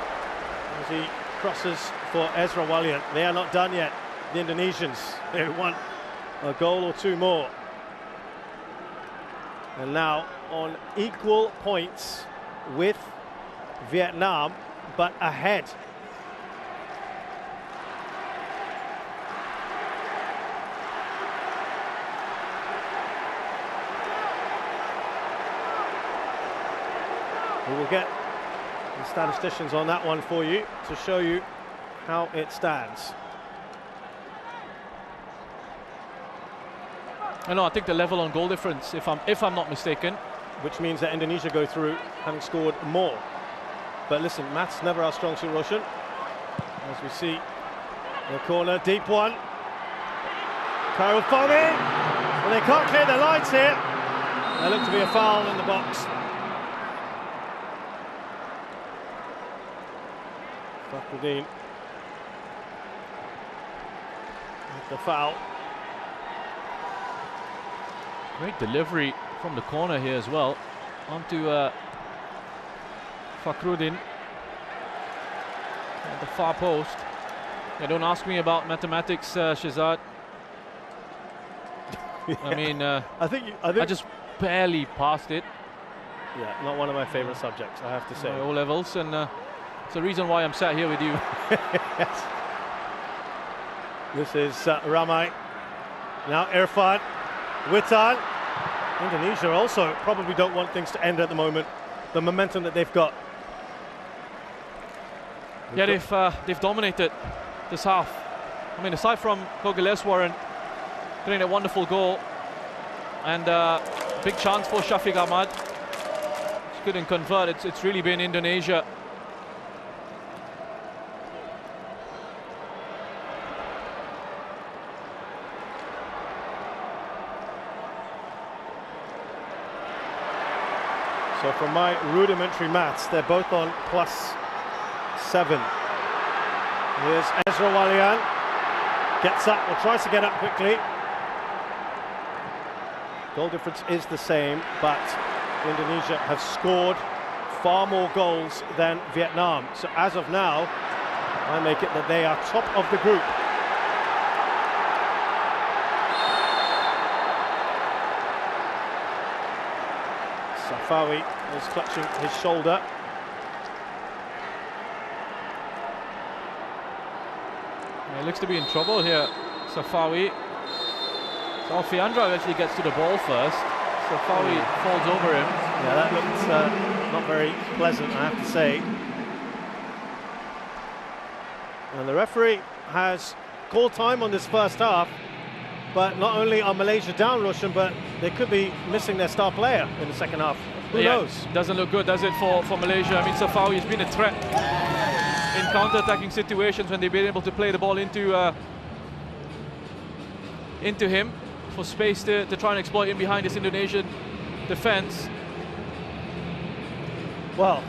as he crosses for Ezra Walian. They are not done yet, the Indonesians. They want a goal or two more. And now on equal points with Vietnam, but ahead. We will get the statisticians on that one for you to show you how it stands. I think the level on goal difference, if I'm not mistaken, which means that Indonesia go through having scored more. But listen, maths never our strong suit, Roshan. As we see in the corner, deep one. Karel Fami, and they can't clear their lines here. There looked to be a foul in the box. Fakhruddin with the foul. Great delivery from the corner here as well. Onto Fakhruddin at the far post. Yeah, don't ask me about mathematics, Shazad. Yeah. I mean, I just barely passed it. Yeah, not one of my favorite subjects, I have to say. O levels, and it's the reason why I'm sat here with you. Yes. This is Ramai. Now Irfan. Witan. Indonesia also probably don't want things to end at the moment. The momentum that they've got. Yeah, they've dominated this half. I mean, aside from Kogileswaran getting that wonderful goal and big chance for Shafiq Ahmad, which couldn't convert. It's really been Indonesia. So from my rudimentary maths, they're both on +7. Here's Ezra Walian. Gets up, or tries to get up quickly. Goal difference is the same, but Indonesia have scored far more goals than Vietnam. So as of now, I make it that they are top of the group. Safawi was clutching his shoulder. He looks to be in trouble here, Safawi. So Alfiandra actually gets to the ball first. Safawi falls over him. Yeah, that looked not very pleasant, I have to say. And the referee has called time on this first half. But not only are Malaysia down, Roshan, but they could be missing their star player in the second half. Who knows? Doesn't look good, does it, for Malaysia? I mean, Safawi has been a threat in counter-attacking situations when they've been able to play the ball into him for space to try and exploit him behind this Indonesian defense. Well,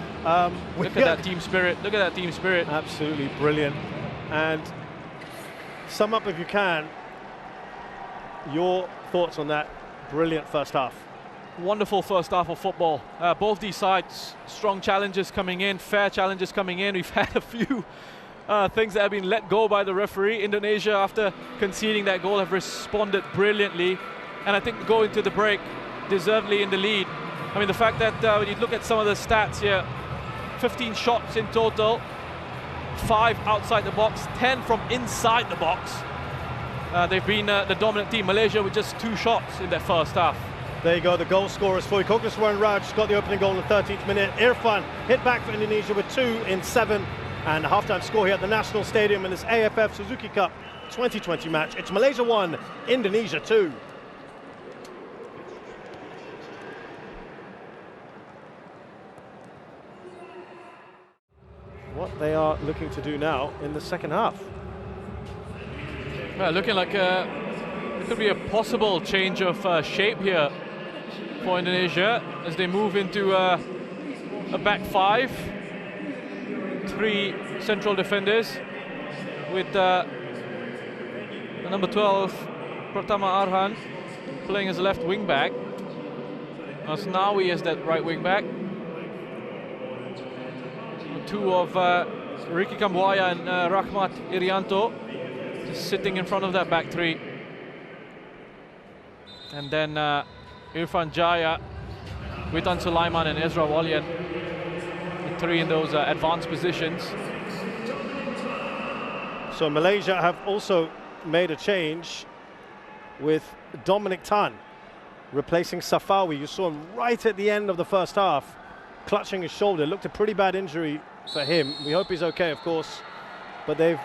look at that team spirit. Look at that team spirit. Absolutely brilliant. And sum up, if you can, your thoughts on that brilliant first half. Wonderful first half of football. Both these sides, strong challenges coming in, fair challenges coming in. We've had a few things that have been let go by the referee. Indonesia, after conceding that goal, have responded brilliantly. And I think going to the break, deservedly in the lead. I mean, the fact that when you look at some of the stats here, 15 shots in total, 5 outside the box, 10 from inside the box. They've been the dominant team. Malaysia with just 2 shots in their first half. There you go, the goal scorers for you. Kokoswaran Raj got the opening goal in the 13th minute. Irfan hit back for Indonesia with 2 in 7. And the halftime score here at the National Stadium in this AFF Suzuki Cup 2020 match. It's Malaysia 1, Indonesia 2. What they are looking to do now in the second half. Well, looking like there could be a possible change of shape here for Indonesia as they move into a back 5. 3 central defenders with the number 12, Pratama Arhan, playing as a left wing back. Asnawi as that right wing back. 2 of Ricky Kambuaya and Rahmat Irianto just sitting in front of that back 3. And then Irfan Jaya, Witan Sulaiman and Ezra Walian, the 3 in those advanced positions. So Malaysia have also made a change with Dominic Tan replacing Safawi. You saw him right at the end of the first half, clutching his shoulder. Looked a pretty bad injury for him. We hope he's okay, of course. But they've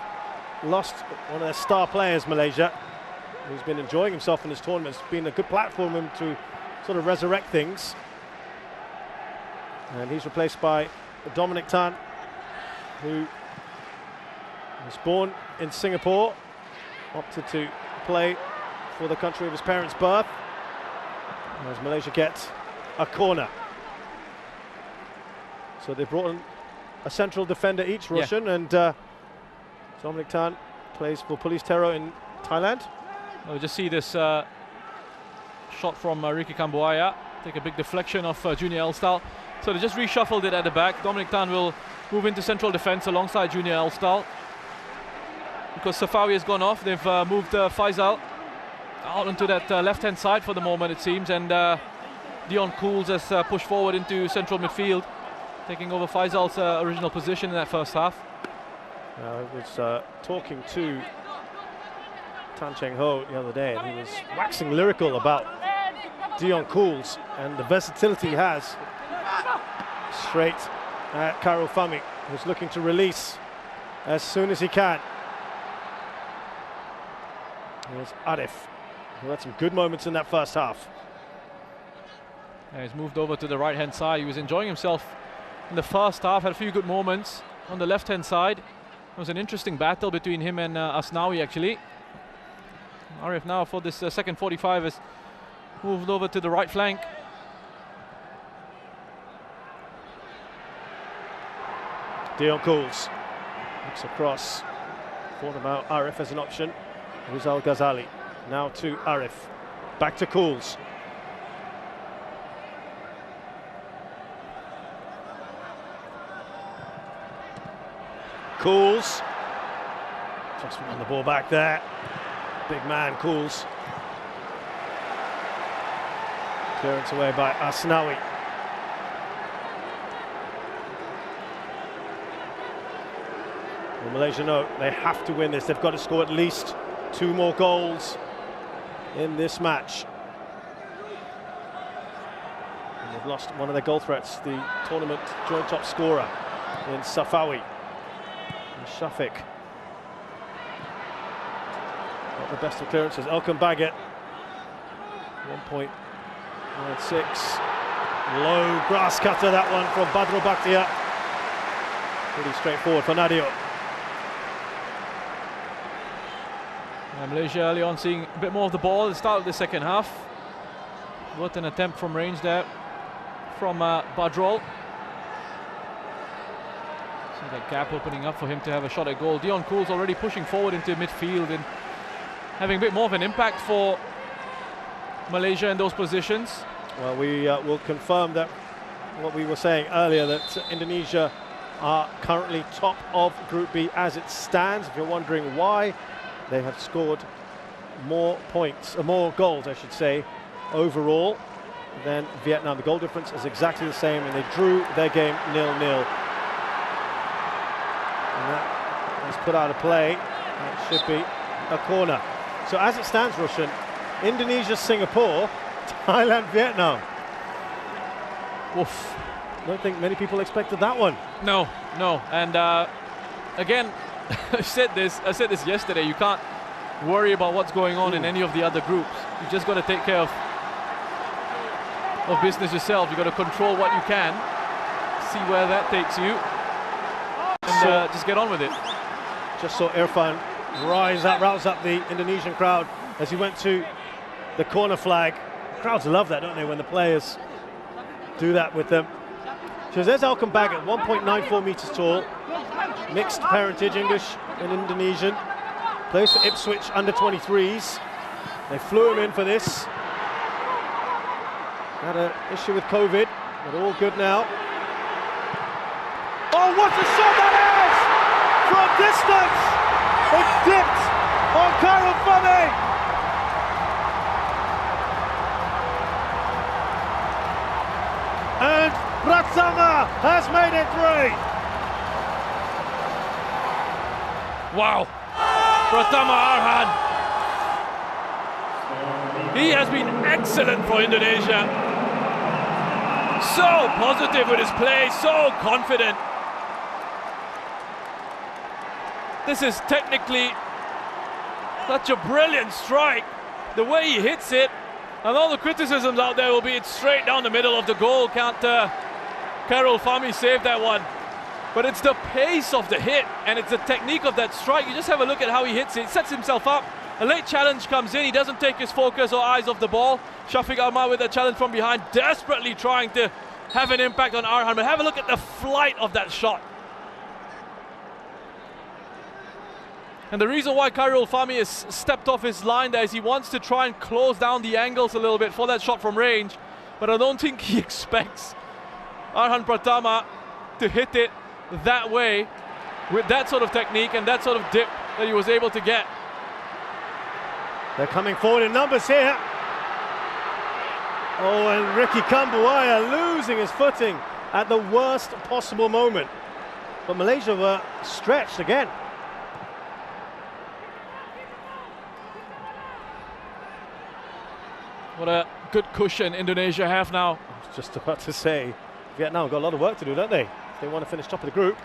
lost one of their star players, Malaysia, who's been enjoying himself in this tournament. It's been a good platform for him to sort of resurrect things. And he's replaced by Dominic Tan, who was born in Singapore, opted to play for the country of his parents' birth. As Malaysia gets a corner. So they've brought in a central defender each, Roshan, and Dominic Tan plays for Police Terror in Thailand. We'll just see this shot from Ricky Kambuaya, take a big deflection of Junior Elstal. So they just reshuffled it at the back. Dominic Tan will move into central defense alongside Junior Elstal. Because Safawi has gone off, they've moved Faisal out onto that left-hand side for the moment, it seems, and Dion Cools has pushed forward into central midfield, taking over Faisal's original position in that first half. I was talking to Tan Cheng Ho the other day, and he was waxing lyrical about Dion Cools and the versatility he has. Straight at Karul Fami, who's looking to release as soon as he can. Here's Arif, who had some good moments in that first half. Yeah, he's moved over to the right-hand side. He was enjoying himself in the first half, had a few good moments on the left-hand side. It was an interesting battle between him and Asnawi, actually. Arif now for this second 45 has moved over to the right flank. Dion Cools looks across, thought about Arif as an option. Rizal Ghazali now to Arif, back to Cools. Cools just won the ball back there. Big man Cools. Clearance away by Asnawi. Well, Malaysia know they have to win this. They've got to score at least 2 more goals in this match. And they've lost one of their goal threats, the tournament joint top scorer in Safawi and Shafiq. Not the best of clearances. Elkan Baggett, 1.96. Low grass cutter, that one from Badrul Bakhtiar. Pretty straightforward for Nadio. Malaysia early on seeing a bit more of the ball at the start of the second half. What an attempt from range there from Badrul. See that gap opening up for him to have a shot at goal. Dion Kools already pushing forward into midfield and having a bit more of an impact for Malaysia in those positions. Well, we will confirm that what we were saying earlier, that Indonesia are currently top of Group B as it stands. If you're wondering why, they have scored more points, more goals, I should say, overall than Vietnam. The goal difference is exactly the same, and they drew their game 0-0. And that is put out of play. It should be a corner. So as it stands, Roshan, Indonesia, Singapore, Thailand, Vietnam. Oof. I don't think many people expected that one. No, and again, I said this yesterday. You can't worry about what's going on in any of the other groups. You've just got to take care of business yourself. You've got to control what you can, see where that takes you, and just get on with it. Just saw Irfan rouse up the Indonesian crowd as he went to the corner flag. Crowds love that, don't they, when the players do that with them. So there's Elkan Baggett, 1.94 meters tall, mixed parentage, English and Indonesian. Plays for Ipswich under 23s. They flew him in for this. Had an issue with COVID, but all good now. Oh, what a shot that is! From distance! It dipped on Khairul Fahmi! And Pratama has made it 3. Wow, Pratama Arhan. He has been excellent for Indonesia. So positive with his play, so confident. This is technically such a brilliant strike. The way he hits it, and all the criticisms out there will be it's straight down the middle of the goal. Can't Khairul Fahmi save that one? But it's the pace of the hit and it's the technique of that strike. You just have a look at how he hits it. He sets himself up. A late challenge comes in. He doesn't take his focus or eyes off the ball. Shafiq Ahmad with a challenge from behind, desperately trying to have an impact on Arhan. But have a look at the flight of that shot. And the reason why Khairul Fahmi has stepped off his line there is he wants to try and close down the angles a little bit for that shot from range. But I don't think he expects Arhan Pratama to hit it that way with that sort of technique and that sort of dip that he was able to get. They're coming forward in numbers here. Oh, and Ricky Kambuaya losing his footing at the worst possible moment. But Malaysia were stretched again. What a good cushion Indonesia have now. I was just about to say, Vietnam got a lot of work to do, don't they? If they want to finish top of the group.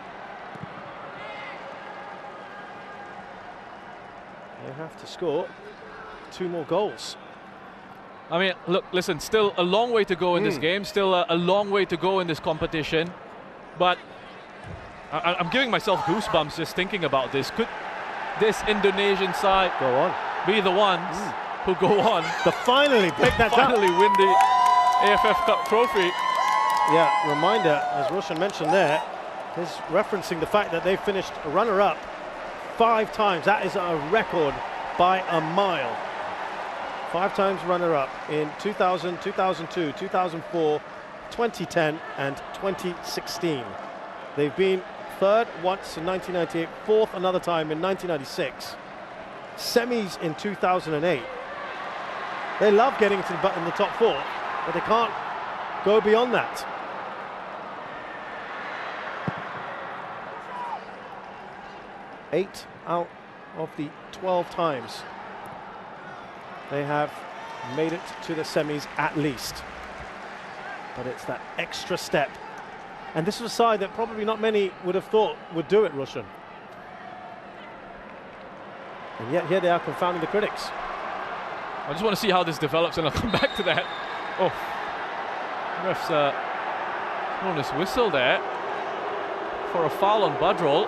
They have to score 2 more goals. I mean, look, listen, still a long way to go in this game, still a long way to go in this competition. But I'm giving myself goosebumps just thinking about this. Could this Indonesian side go on, be the ones who go on to finally break that down, finally win the AFF Cup trophy? Yeah, reminder, as Roshan mentioned there, is referencing the fact that they finished runner-up 5 times. That is a record by a mile. 5 times runner-up in 2000, 2002, 2004, 2010 and 2016. They've been 3rd once in 1998, 4th another time in 1996, semis in 2008. They love getting to in the top 4, but they can't go beyond that. 8 out of the 12 times they have made it to the semis at least. But it's that extra step. And this was a side that probably not many would have thought would do it, Russian. And yet here they are confounding the critics. I just want to see how this develops, and I'll come back to that. Oh, ref's thrown his whistle there for a foul on Badrol.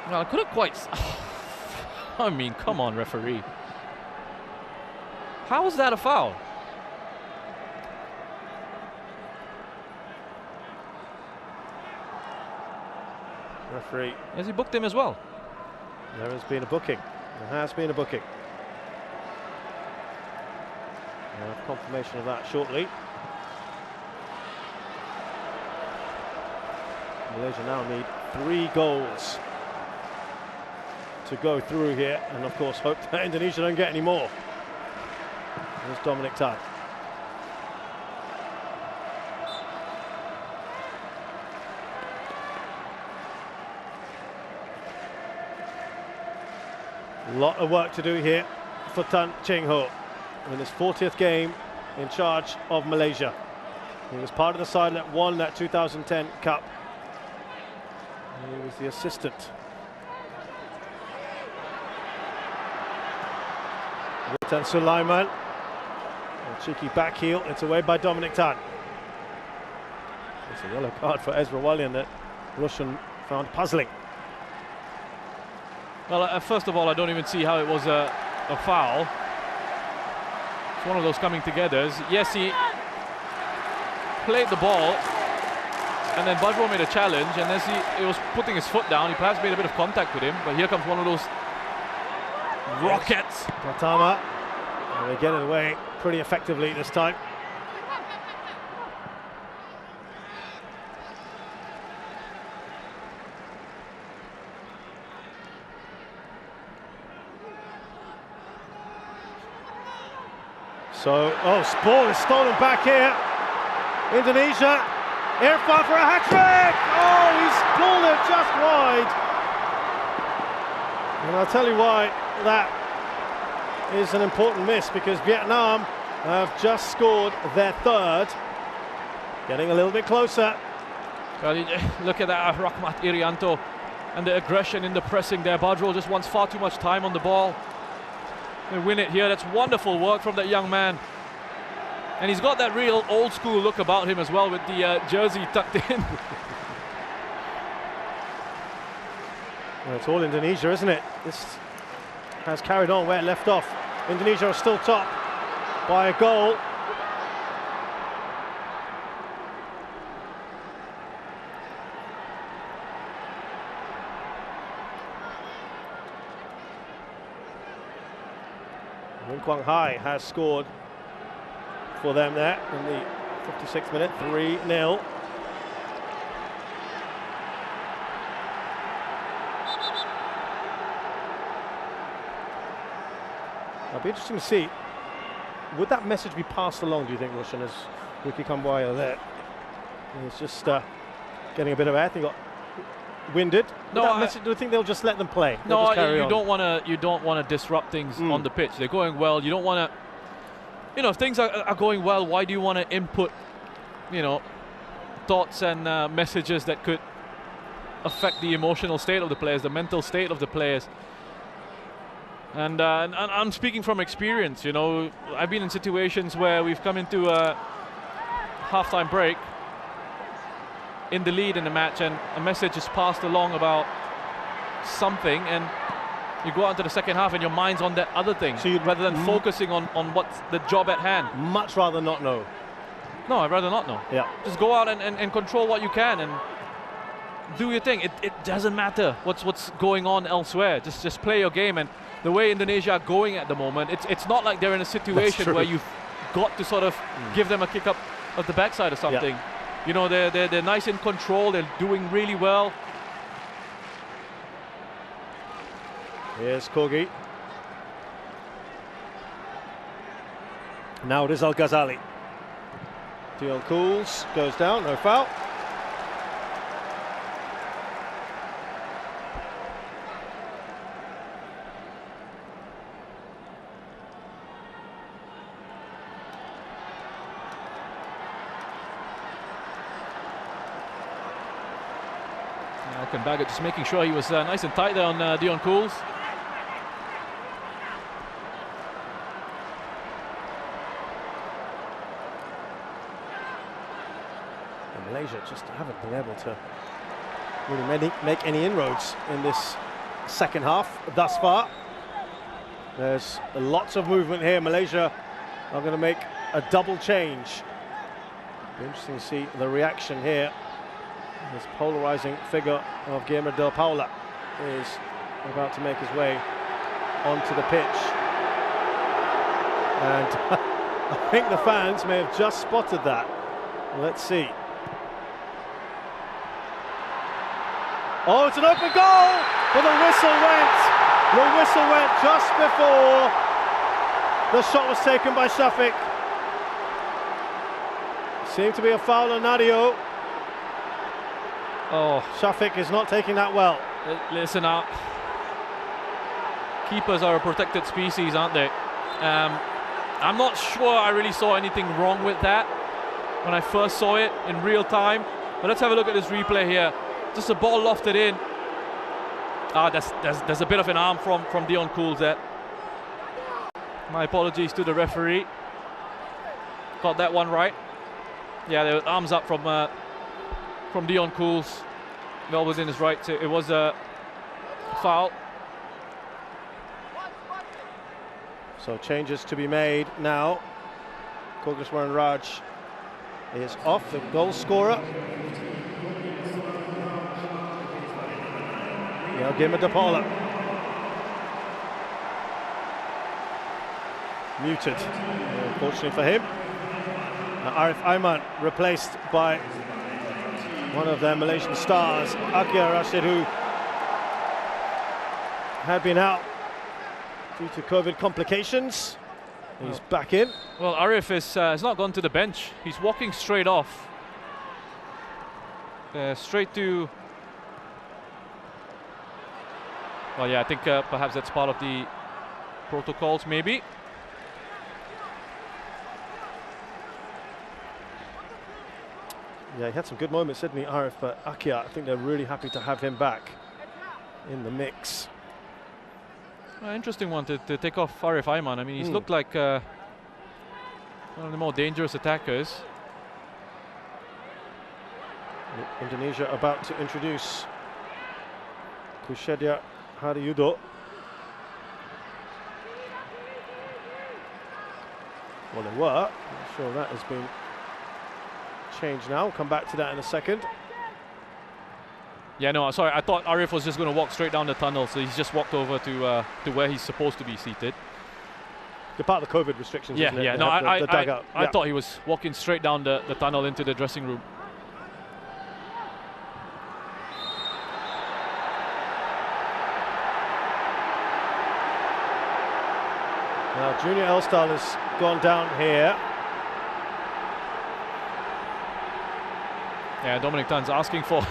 Well, I couldn't quite. I mean, come on, referee. How is that a foul? Referee. Has he booked him as well? There has been a booking. There has been a booking. We'll have confirmation of that shortly. Malaysia now need 3 goals to go through here, and of course hope that Indonesia don't get any more. Here's Dominic Tan. A lot of work to do here for Tan Cheng Ho in his 40th game in charge of Malaysia. He was part of the side that won that 2010 Cup. And he was the assistant. Witan Sulaiman, a cheeky back heel. It's away by Dominic Tan. It's a yellow card for Ezra Walian that Russian found puzzling. Well, first of all, I don't even see how it was a foul. It's one of those coming togethers. Yes, he played the ball, and then Badrol made a challenge, and as he was putting his foot down, he perhaps made a bit of contact with him, but here comes one of those rockets. Pratama, and they get it away pretty effectively this time. So, ball is stolen back here. Indonesia, Irfan for a hat-trick! Oh, he's pulled it just wide. And I'll tell you why that is an important miss, because Vietnam have just scored their 3rd. Getting a little bit closer. Well, look at that, Rahmat Irianto, and the aggression in the pressing there. Badrol just wants far too much time on the ball. They win it here. That's wonderful work from that young man. And he's got that real old school look about him as well, with the jersey tucked in. Well, it's all Indonesia, isn't it? This has carried on where it left off. Indonesia are still top by a goal. Wing Kwang Hai has scored for them there in the 56th minute, 3-0. It'll be interesting to see, would that message be passed along, do you think, Russian, as Ricky Kambuaya there? He's just getting a bit of air. He got winded. Do you think they'll just let them play? No, you don't want to disrupt things on the pitch. They're going well. You don't want to, if things are going well, why do you want to input, thoughts and messages that could affect the emotional state of the players, the mental state of the players? And I'm speaking from experience. I've been in situations where we've come into a halftime break in the lead in the match, and a message is passed along about something, and you go out into the second half and your mind's on that other thing, so rather than focusing on what's the job at hand. Much rather not know. No, I'd rather not know. Yeah. Just go out and control what you can and do your thing. It doesn't matter what's going on elsewhere. Just play your game. And the way Indonesia are going at the moment, it's not like they're in a situation where you've got to sort of give them a kick up of the backside or something. Yeah. They're nice in control. They're doing really well. Here's Kogi. Now it is Al-Ghazali. Dion Cools goes down, no foul. Baggett just making sure he was nice and tight there on Dion Cools. And Malaysia just haven't been able to really make any inroads in this second half thus far. There's lots of movement here. Malaysia are going to make a double change. Be interesting to see the reaction here. This polarizing figure of Guillermo Del Paula is about to make his way onto the pitch. And I think the fans may have just spotted that. Let's see. Oh, it's an open goal! But the whistle went. The whistle went just before the shot was taken by Shafiq. Seemed to be a foul on Nadio. Oh, Shafiq is not taking that well. Listen up. Keepers are a protected species, aren't they? I'm not sure I really saw anything wrong with that when I first saw it in real time. But let's have a look at this replay here. Just a ball lofted in. There's a bit of an arm from Dion Cools there. My apologies to the referee. Got that one right. Yeah, there were arms up from Dion Cools. Well within his right. It was a foul. So changes to be made now. Kogreswaran Raj is off, the goal scorer. Now Guillermo Del Paula. Muted, unfortunately for him. Arif Aiman replaced by one of their Malaysian stars, Akia Rashid, who had been out due to COVID complications. He's back in. Well, Arif has not gone to the bench. He's walking straight off. Straight to... Well, yeah, I think perhaps that's part of the protocols, maybe. Yeah, he had some good moments, didn't he, Arif? But Akia, I think they're really happy to have him back in the mix. Interesting one to take off Arif Aiman. I mean, he's looked like one of the more dangerous attackers. Indonesia about to introduce Kushedia Hariyudo. Well, they were. I'm sure that has been changed now. We'll come back to that in a second. Yeah, no, sorry. I thought Arif was just going to walk straight down the tunnel, so he's just walked over to where he's supposed to be seated. They're part of the COVID restrictions, yeah, isn't it? Yeah, They no, have the dugout. I thought he was walking straight down the tunnel into the dressing room. Now, Junior Elstal has gone down here. Yeah, Dominic Tan's asking for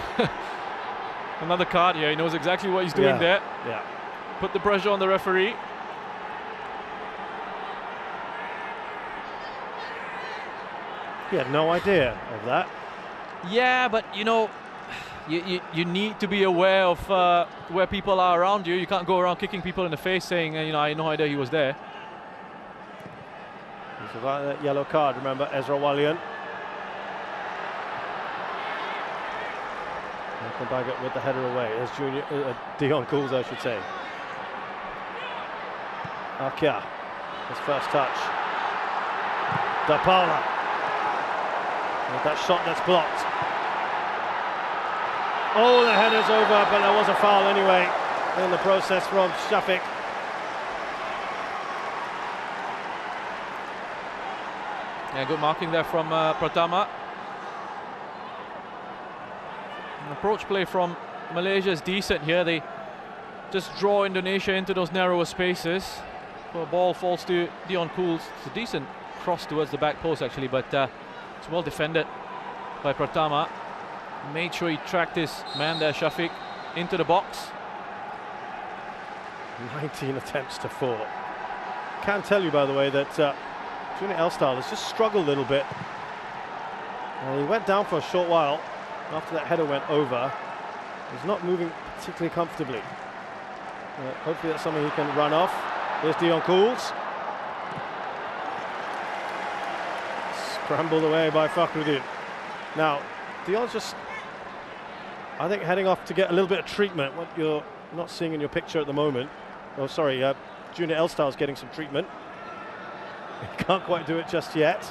another card here. He knows exactly what he's doing there. Yeah. Put the pressure on the referee. He had no idea of that. Yeah, but you know, you need to be aware of where people are around you. You can't go around kicking people in the face saying, you know, I had no idea he was there. He survived that yellow card, remember, Ezra Walian. Baggett with the header away. There's Dion Cools, I should say. Akia, his first touch. Del Paula. With that shot that's blocked. Oh, the header's over, but there was a foul anyway in the process from Shafiq. Yeah, good marking there from Pratama. Approach play from Malaysia is decent here. They just draw Indonesia into those narrower spaces. The ball falls to Dion Cools. It's a decent cross towards the back post actually, but it's well defended by Pratama. Made sure he tracked his man there, Shafiq, into the box. 19 attempts to 4. Can tell you, by the way, that Junior Elstal has just struggled a little bit. He went down for a short while after that header went over. He's not moving particularly comfortably. Hopefully that's something he can run off. Here's Dion Cools. Scrambled away by Fakhruddin. Now, Dion's just, I think, heading off to get a little bit of treatment, what you're not seeing in your picture at the moment. Oh, sorry, Junior Elstal's getting some treatment. He can't quite do it just yet.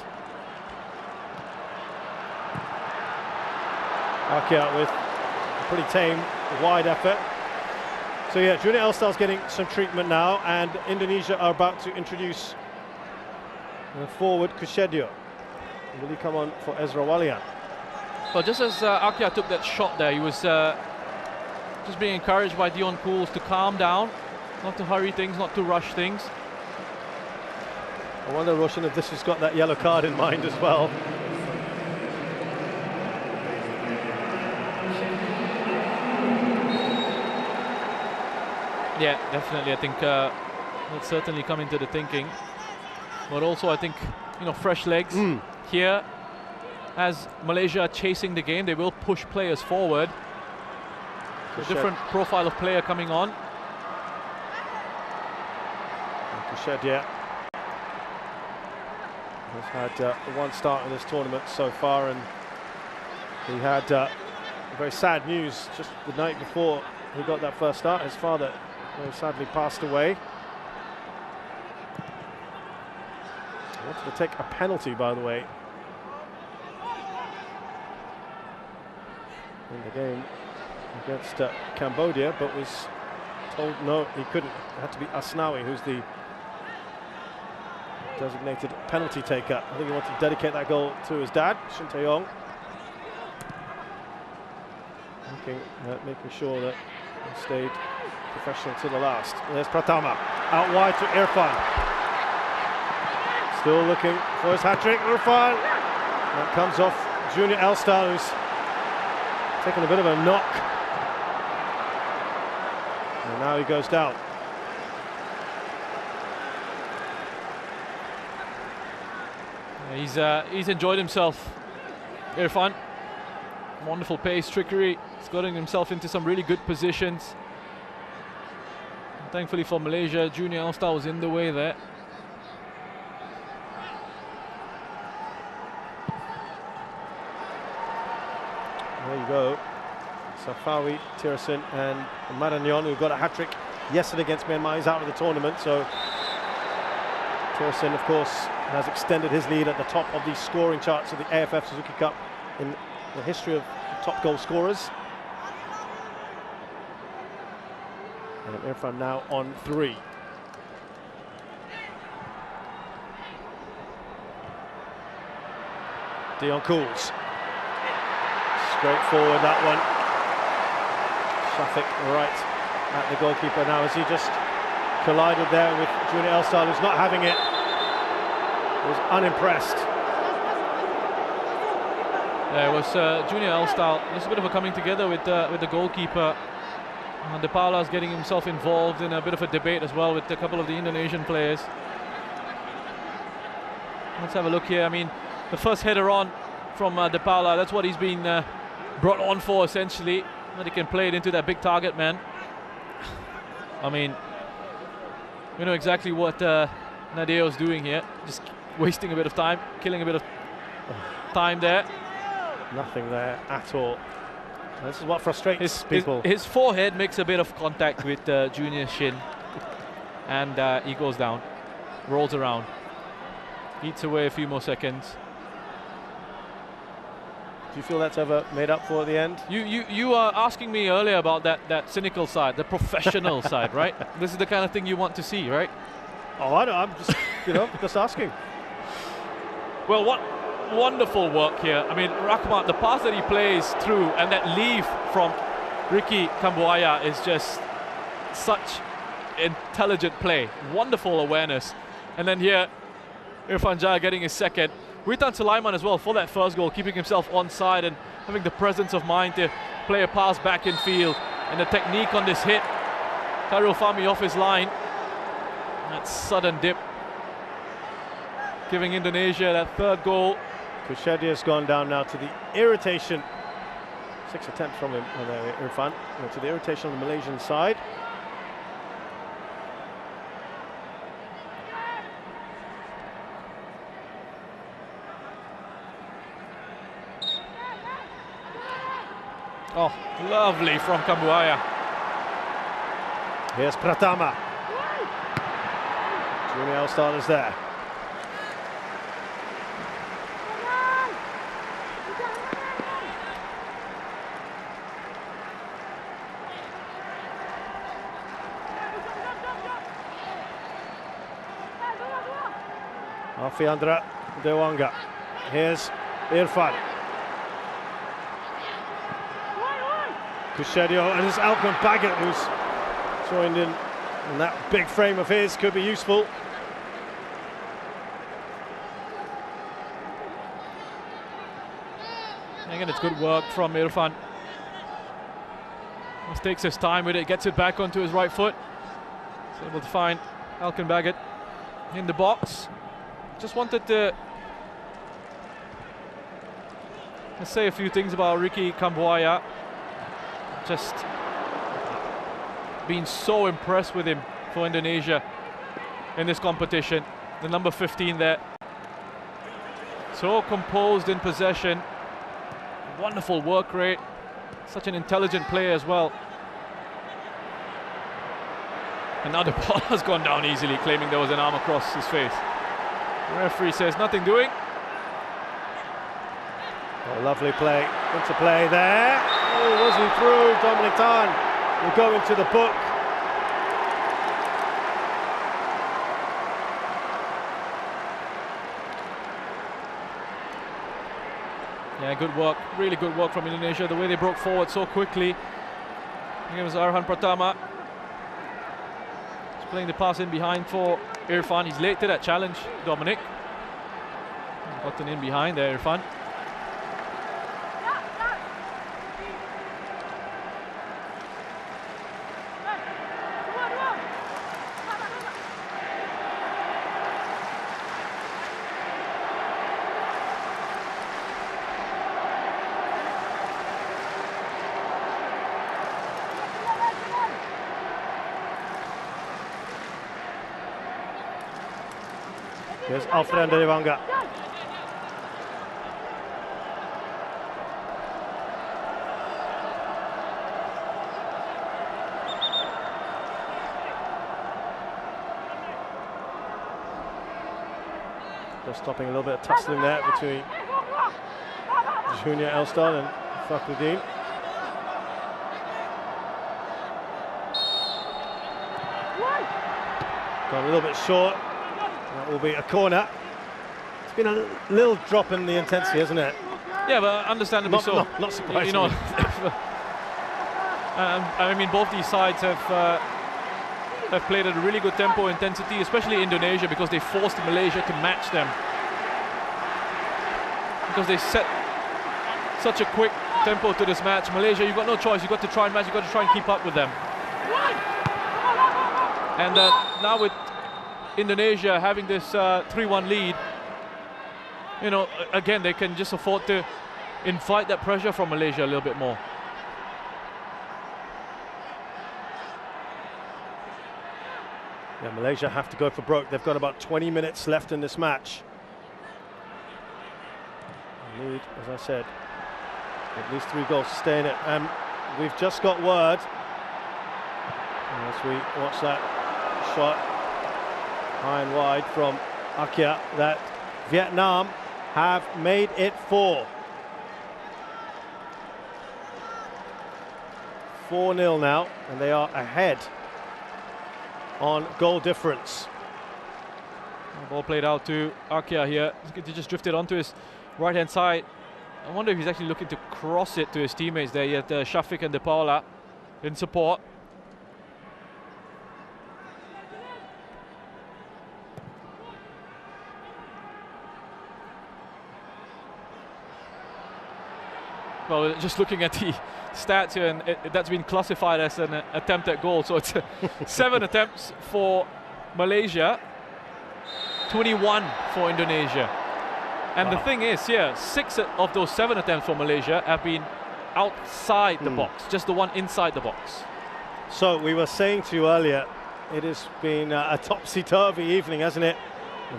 Akia with a pretty tame, wide effort. So yeah, Junior Elstal's getting some treatment now, and Indonesia are about to introduce forward Kushedio. Will he come on for Ezra Walian? Well, just as Akia took that shot there, he was just being encouraged by Dion Cools to calm down, not to hurry things, not to rush things. I wonder, Roshan, if this has got that yellow card in mind as well. Yeah, definitely. I think that's certainly come into the thinking. But also, I think, you know, fresh legs here. As Malaysia are chasing the game, they will push players forward. A different profile of player coming on. Kushedia has had one start in this tournament so far, and he had very sad news just the night before he got that first start. His father very sadly passed away. He wanted to take a penalty, by the way, in the game against Cambodia, but was told no, he couldn't. It had to be Asnawi, who's the designated penalty taker. I think he wanted to dedicate that goal to his dad, Shin Tae-yong. Making sure that he stayed professional to the last. There's Pratama, out wide to Irfan. Still looking for his hat-trick, Irfan. That comes off Junior Elstal, who's taking a bit of a knock. And now he goes down. He's enjoyed himself, Irfan. Wonderful pace, trickery. He's gotten himself into some really good positions. And thankfully for Malaysia, Junior Elstal was in the way there. There you go. Safawi, Tirasin and Maranyon, who got a hat-trick yesterday against Myanmar. He's out of the tournament, so Tirasin, of course, has extended his lead at the top of the scoring charts of the AFF Suzuki Cup in the history of top goal scorers. And Irfan now on 3. Dion Cools. Straight forward, that one. Shafiq right at the goalkeeper now, as he just collided there with Junior Elstal, who's not having it. He was unimpressed. There was Junior Elstal. There's a bit of a coming together with the goalkeeper. De Paula's getting himself involved in a bit of a debate as well with a couple of the Indonesian players. Let's have a look here. I mean, the first header on from De Paula, that's what he's been brought on for, essentially. That he can play it into that big target man. I mean, we know exactly what Nadeo's doing here. Just wasting a bit of time, killing a bit of time there. Nothing there at all. This is what frustrates people. His forehead makes a bit of contact with Junior Shin, and he goes down, rolls around, eats away a few more seconds. Do you feel that's ever made up for at the end? You are asking me earlier about that cynical side, the professional side, right? This is the kind of thing you want to see, right? Oh, I know. I'm just, just asking. Well, what wonderful work here. I mean, Rahmat, the pass that he plays through and that leave from Ricky Kambuaya is just such intelligent play. Wonderful awareness. And then here, Irfan Jaya getting his second. Witan Sulaiman as well for that first goal, keeping himself onside and having the presence of mind to play a pass back in field. And the technique on this hit. Khairul Fahmi off his line. That sudden dip, giving Indonesia that third goal. Kushedia's gone down now to the irritation. 6 attempts from him, Irfan, to the irritation on the Malaysian side. Oh, lovely from Kambuaya. Here's Pratama. Junior All-Stars there. Alfiandra Dewanga. Here's Irfan. Kushedio, and it's Alkan Baggett who's joined in, and that big frame of his could be useful. Again, it's good work from Irfan. Just takes his time with it, gets it back onto his right foot. He's able to find Alkan Baggett in the box. Just wanted to say a few things about Ricky Kambuaya. Just been so impressed with him for Indonesia in this competition. The number 15 there. So composed in possession. Wonderful work rate. Such an intelligent player as well. And now the ball has gone down easily, claiming there was an arm across his face. The referee says nothing doing. Oh, lovely play, interplay there. Oh, was he through? Dominic Tan will go into the book. Yeah, good work, really good work from Indonesia. The way they broke forward so quickly. I think it was Arhan Pratama. He's playing the pass in behind for Irfan. He's late to that challenge, Dominic. Gotten in behind there, Irfan. Here's Alfredo Dewanga. Just stopping a little bit of tussling there between Junior Elston and Fakhruddin. Gone a little bit short. That will be a corner. It's been a little drop in the intensity, hasn't it? Yeah, but understandably so. Not surprisingly. You know, I mean, both these sides have played at a really good tempo, intensity, especially Indonesia, because they forced Malaysia to match them. Because they set such a quick tempo to this match. Malaysia, you've got no choice. You've got to try and match. You've got to try and keep up with them. And now with Indonesia having this 3-1 lead, you know, again, they can just afford to invite that pressure from Malaysia a little bit more. Yeah, Malaysia have to go for broke. They've got about 20 minutes left in this match. They need, as I said, at least 3 goals to stay in it. And we've just got word, as we watch that shot high and wide from Akia, that Vietnam have made it 4-0 now, and they are ahead on goal difference. The ball played out to Akia here. He just drifted onto his right-hand side. I wonder if he's actually looking to cross it to his teammates there. He had Shafiq and De Paula in support. Well, just looking at the stats here, and that's been classified as an attempted goal. So it's 7 attempts for Malaysia, 21 for Indonesia. And the thing is, here, 6 of those 7 attempts for Malaysia have been outside the box, just the one inside the box. So we were saying to you earlier, it has been a topsy-turvy evening, hasn't it?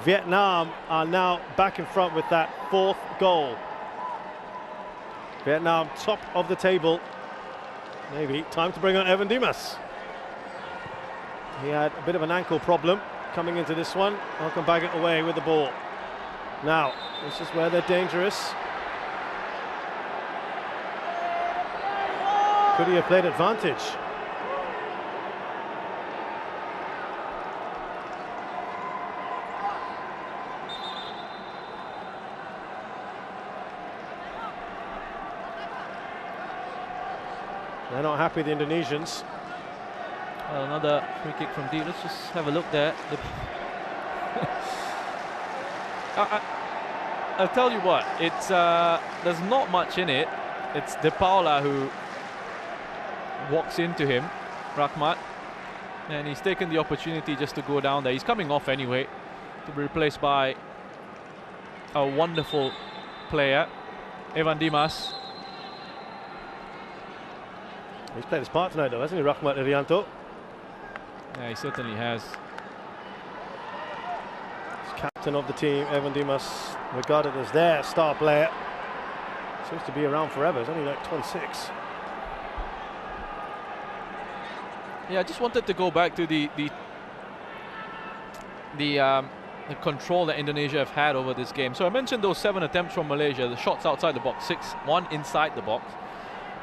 Vietnam are now back in front with that 4th goal. Vietnam top of the table. Maybe time to bring on Evan Dimas. He had a bit of an ankle problem coming into this one. Welcome back it away with the ball. Now, this is where they're dangerous. Could he have played advantage? They're not happy, the Indonesians. Well, another free kick from deep. Let's just have a look there. I'll tell you what, it's there's not much in it. It's De Paula who walks into him, Rahmat, and he's taken the opportunity just to go down there. He's coming off anyway, to be replaced by a wonderful player, Evan Dimas. He's played his part tonight though, hasn't he, Rahmat Irianto? Yeah, he certainly has. He's captain of the team, Evan Dimas, regarded as their star player. Seems to be around forever, he's only like 26. Yeah, I just wanted to go back to the control that Indonesia have had over this game. So I mentioned those 7 attempts from Malaysia, the shots outside the box, 6, 1 inside the box.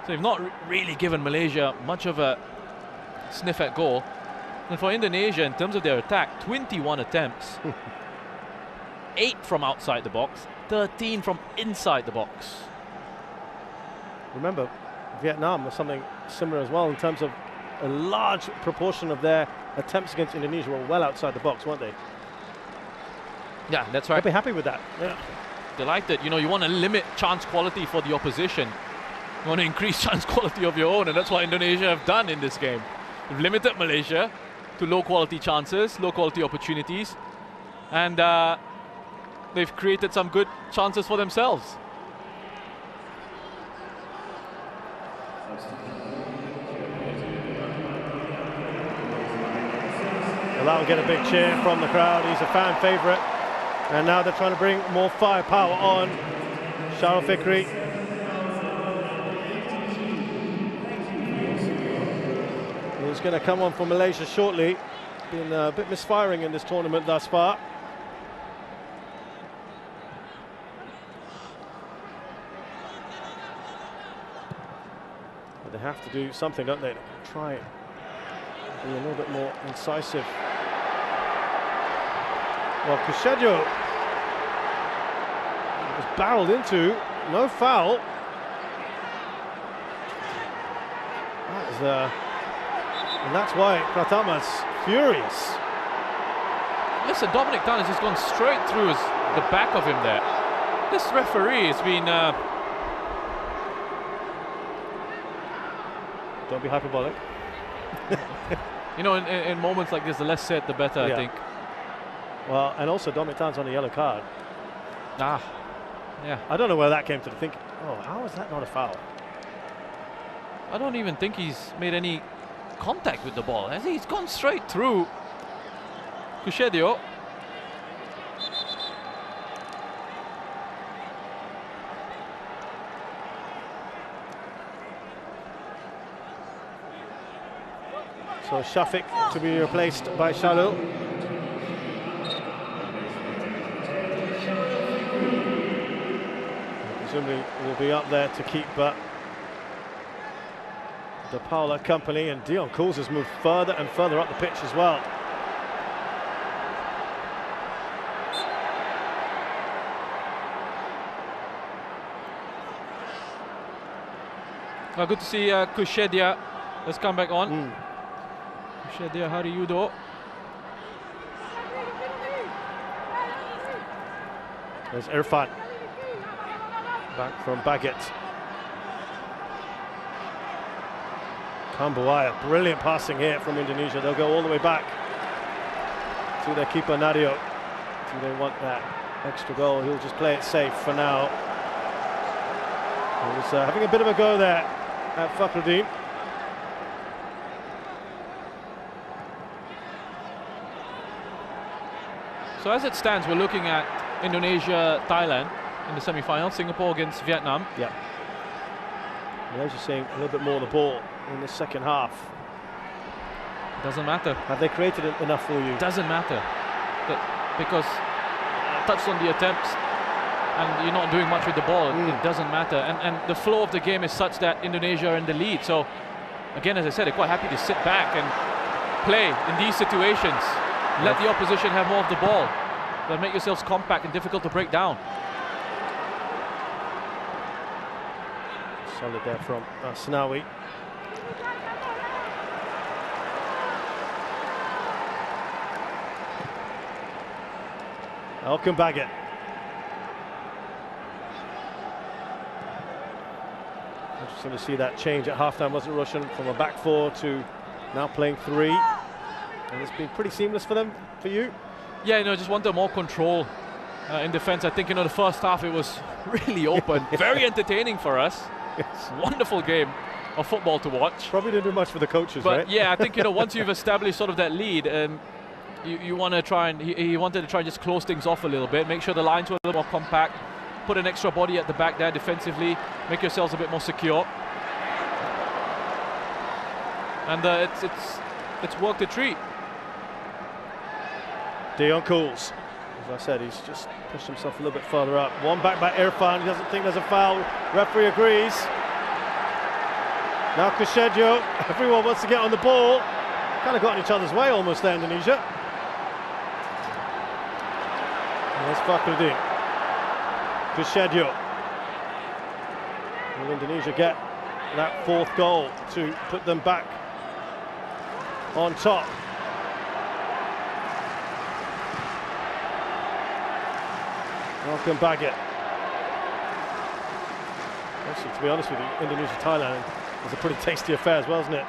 So they've not really given Malaysia much of a sniff at goal. And for Indonesia, in terms of their attack, 21 attempts, 8 from outside the box, 13 from inside the box. Remember, Vietnam was something similar as well in terms of a large proportion of their attempts against Indonesia were well outside the box, weren't they? Yeah, that's right. I'd be happy with that. Yeah. Delighted. You know, you want to limit chance quality for the opposition. You want to increase chance quality of your own, and that's what Indonesia have done in this game. They've limited Malaysia to low quality chances, low quality opportunities, and they've created some good chances for themselves. Well, that will get a big cheer from the crowd. He's a fan favourite, and now they're trying to bring more firepower on. Sharul Fikri. He's going to come on for Malaysia shortly. Been a bit misfiring in this tournament thus far. But they have to do something, don't they? Try it. Be a little bit more incisive. Well, Kushedjo was barreled into, no foul. And that's why Pratama's furious. Listen, Dominic Tan has just gone straight through the back of him there. This referee has been... Don't be hyperbolic. You know, in moments like this, the less said, the better, I think. Well, and also Dominic Tan's on a yellow card. Yeah. I don't know where that came to think. Oh, how is that not a foul? I don't even think he's made any contact with the ball. I think he's gone straight through Kushedjo. So Shafiq to be replaced by Shalul. Presumably will be up there to keep De Paula company, and Dion Cools has moved further and further up the pitch as well. Well, good to see Kushedjo has come back on. Kushedjo, how do you do? There's Irfan back from Baggett. Kambuaya, brilliant passing here from Indonesia. They'll go all the way back to their keeper Nadio. Do they want that extra goal? He'll just play it safe for now. He was having a bit of a go there at Fakhruddin. So as it stands, we're looking at Indonesia, Thailand in the semi-final. Singapore against Vietnam. Yeah. Malaysia seeing a little bit more of the ball in the second half. Doesn't matter. Have they created enough for you? Doesn't matter. Because touched on the attempts and you're not doing much with the ball. It doesn't matter. And the flow of the game is such that Indonesia are in the lead. So again, as I said, they're quite happy to sit back and play in these situations. Let the opposition have more of the ball. But make yourselves compact and difficult to break down. Solid there from Snawi. Elkan Baggett. Interesting to see that change at halftime, wasn't Russian, from a back four to now playing three. And it's been pretty seamless for them, for you? Yeah, just wanted more control in defense. I think, the first half it was really open, very entertaining for us. Yes. Wonderful game of football to watch. Probably didn't do much for the coaches, but right? yeah, I think, once you've established sort of that lead, you want to try and, he wanted to try and just close things off a little bit, make sure the lines were a little more compact, put an extra body at the back there defensively, make yourselves a bit more secure. And it's worked a treat. Dion Cools, as I said, he's just pushed himself a little bit further up. One back by Irfan, he doesn't think there's a foul. Referee agrees. Now Kushedjo, everyone wants to get on the ball. Kind of got in each other's way almost there, Indonesia. And there's Fakhruddin. Kushedjo. Will Indonesia get that fourth goal to put them back on top? Elkan Baggett. Actually, to be honest with you, Indonesia-Thailand is a pretty tasty affair as well, isn't it?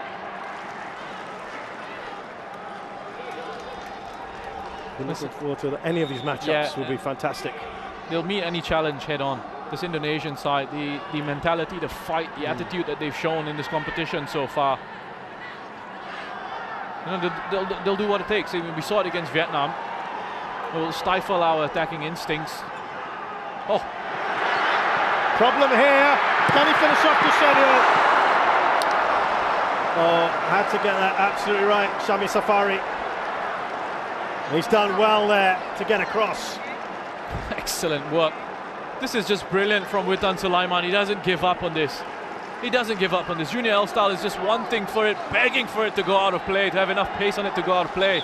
We're looking forward to any of these matchups. Will be fantastic. They'll meet any challenge head on. This Indonesian side, the mentality, the fight, the attitude that they've shown in this competition so far. They'll do what it takes. I mean, we saw it against Vietnam. They'll stifle our attacking instincts. Oh, problem here. Can he finish off Kushedjo? Oh, had to get that absolutely right, Shami Safari. He's done well there to get across. Excellent work. This is just brilliant from Witan Sulaiman. He doesn't give up on this. He doesn't give up on this. Junior L-Style is just wanting for it, begging for it to go out of play, to have enough pace on it to go out of play.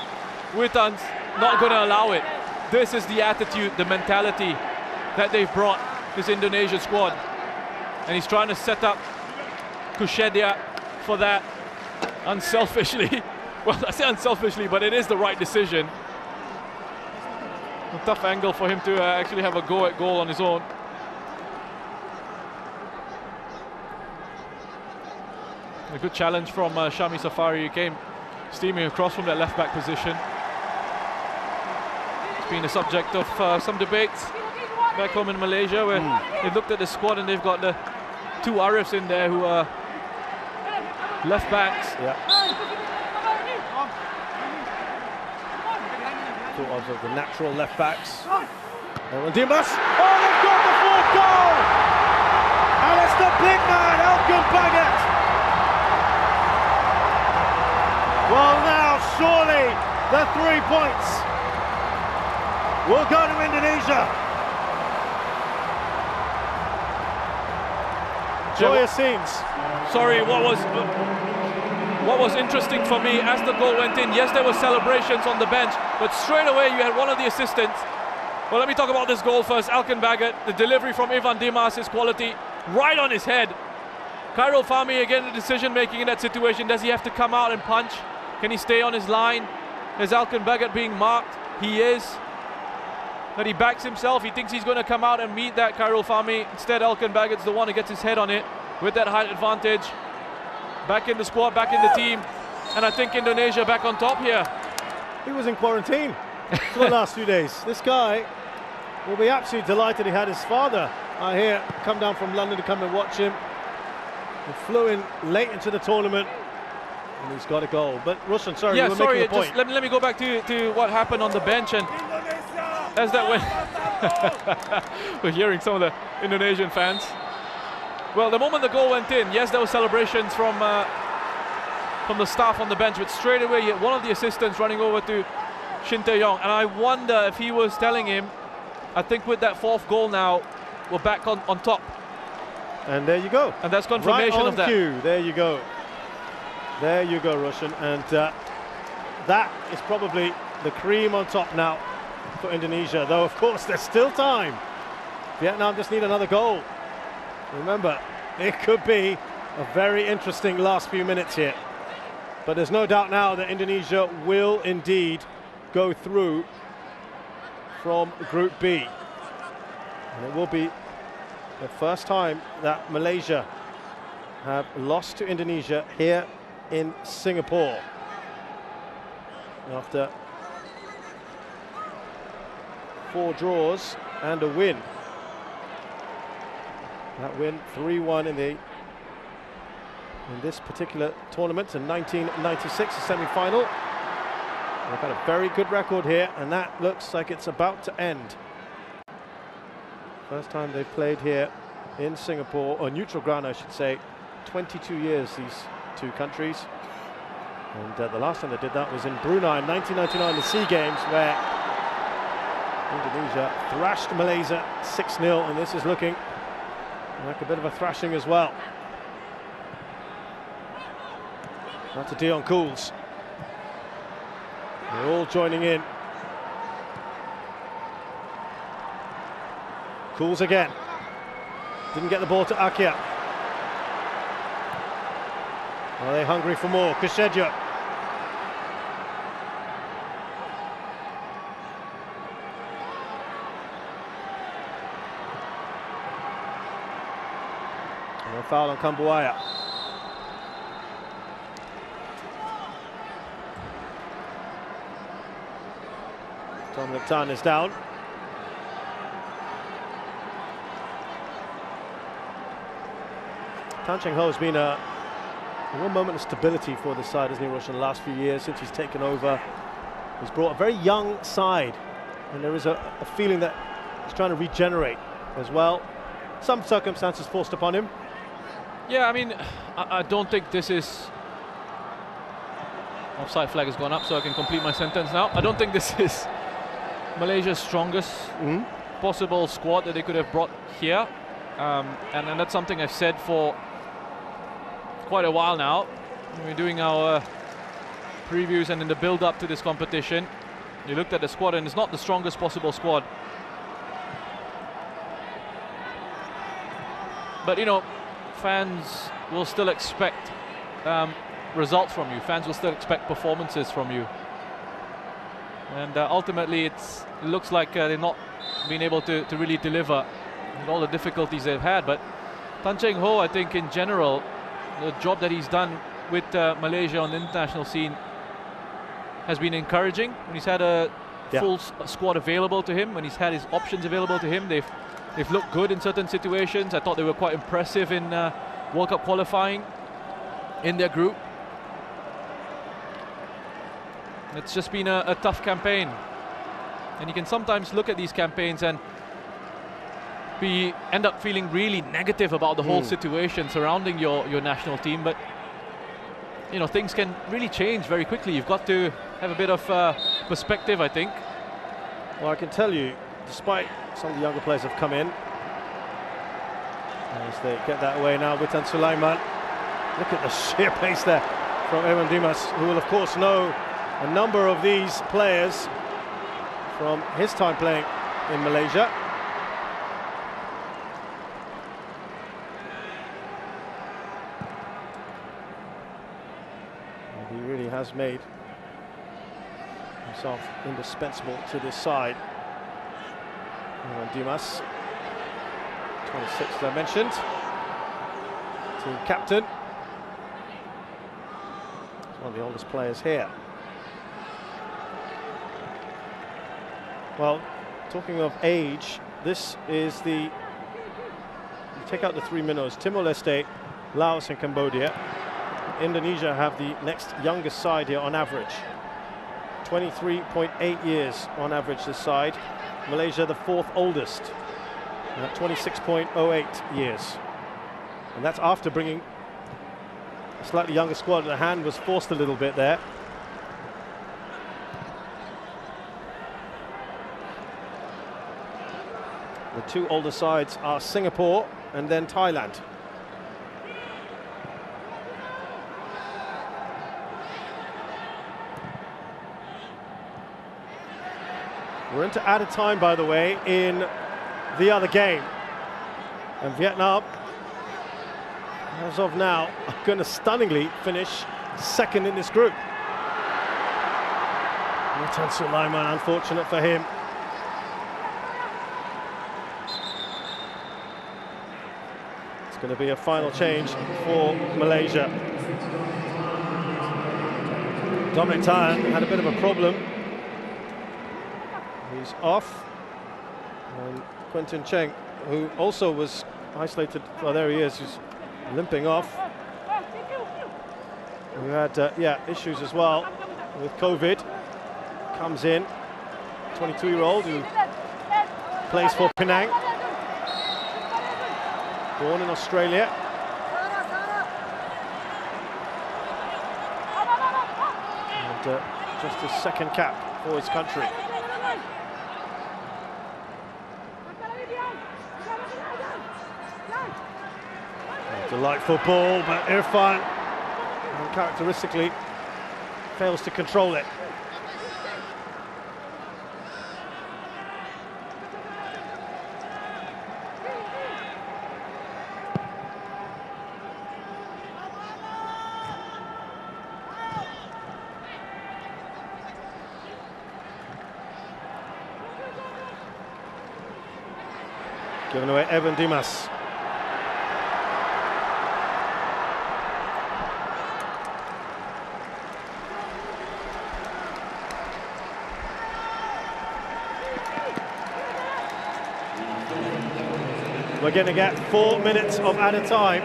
Witan's not going to allow it. This is the attitude, the mentality that they've brought this Indonesia squad. And he's trying to set up Kushedjo for that unselfishly. Well, I say unselfishly, but it is the right decision. A tough angle for him to actually have a go at goal on his own. A good challenge from Shami Safari, who came steaming across from that left-back position. It's been a subject of some debates back home in Malaysia, where they've looked at the squad and they've got the two Arifs in there who are left-backs. Yeah. Thought of the natural left-backs. And Dimas. Oh, they've got the fourth goal! And it's the big man, Elkan Baggett. Well, now surely the 3 points will go to Indonesia. Joyous scenes. Sorry, what was interesting for me as the goal went in, yes, there were celebrations on the bench, but straight away you had one of the assistants. Well, let me talk about this goal first. Elkan Baggett, the delivery from Ivan Dimas, his quality, right on his head. Khairul Fahmi, again, the decision making in that situation. Does he have to come out and punch? Can he stay on his line? Is Elkan Baggett being marked? He is. But he backs himself. He thinks he's going to come out and meet that Khairul Fahmi. Instead, Elkan Baggett's the one who gets his head on it with that height advantage. back in the squad, back in the team, and I think Indonesia back on top here. He was in quarantine for the last few days. This guy will be absolutely delighted he had his father, I hear, come down from London to come and watch him. He flew in late into the tournament, and he's got a goal. But Rushan, sorry, you were making a point. Just let me go back to what happened on the bench, and as that went, we're hearing some of the Indonesian fans. Well, the moment the goal went in, yes, there were celebrations from the staff on the bench, but straight away you had one of the assistants running over to Shin Tae-yong, and I wonder if he was telling him, I think with that fourth goal now, we're back on top. And there you go. And that's confirmation right on of that. cue. There you go. There you go, Rushan. And that is probably the cream on top now for Indonesia. Though, of course, there's still time. Vietnam just need another goal. Remember, it could be a very interesting last few minutes here. But there's no doubt now that Indonesia will indeed go through from Group B. And it will be the first time that Malaysia have lost to Indonesia here in Singapore. After 4 draws and a win. That win 3-1 in this particular tournament in 1996, the semi-final. They've had a very good record here, and that looks like it's about to end. First time they've played here in Singapore, or neutral ground I should say, 22 years, these two countries. And the last time they did that was in Brunei in 1999, the SEA Games, where Indonesia thrashed Malaysia 6-0, and this is looking like a bit of a thrashing as well. Now to Dion Cools. They're all joining in. Cools again. Didn't get the ball to Akia. Are they hungry for more? Kusheja. And a foul on Kambuaya. Dominic Tan is down. Tan Cheng Ho has been a real moment of stability for the side, hasn't he, Rush, in the last few years since he's taken over. He's brought a very young side, and there is a feeling that he's trying to regenerate as well. Some circumstances forced upon him. Yeah, I mean, I don't think this is... Offside flag has gone up, so I can complete my sentence now. I don't think this is Malaysia's strongest possible squad that they could have brought here. And that's something I've said for quite a while now. We're doing our previews, and in the build-up to this competition, you looked at the squad, and it's not the strongest possible squad. But, you know, fans will still expect results from you. Fans will still expect performances from you. And ultimately, it looks like they're not being able to really deliver with all the difficulties they've had. But Tan Cheng Ho, I think in general, the job that he's done with Malaysia on the international scene has been encouraging. When he's had a full squad available to him, when he's had his options available to him, they've looked good in certain situations. I thought they were quite impressive in World Cup qualifying in their group. It's just been a tough campaign, and you can sometimes look at these campaigns and end up feeling really negative about the whole situation surrounding your national team. But you know, things can really change very quickly. You've got to have a bit of perspective, I think. Well, I can tell you, despite some of the younger players have come in, as they get that away now, Witan Sulaiman. Look at the sheer pace there from Evan Dimas, who will of course know a number of these players from his time playing in Malaysia. And he really has made himself indispensable to this side. Evan Dimas, 26th I mentioned, team captain. one of the oldest players here. Well, talking of age, this is the, you take out the three minnows, Timor-Leste, Laos and Cambodia. Indonesia have the next youngest side here on average. 23.8 years on average this side. Malaysia the fourth oldest, 26.08 years. And that's after bringing a slightly younger squad. The hand was forced a little bit there. The two older sides are Singapore and then Thailand. We're into added time, by the way, in the other game. And Vietnam, as of now, are going to stunningly finish second in this group. Sulaiman, unfortunate for him. It's going to be a final change for Malaysia. Dominic Tan had a bit of a problem. He's off. And Quentin Cheng, who also was isolated, well, there he is, he's limping off. We had issues as well with COVID. Comes in, 22-year-old who plays for Penang, born in Australia. And just his second cap for his country. Delightful ball, but Irfan uncharacteristically fails to control it. Given away Evan Dimas. We're going to get 4 minutes of added time.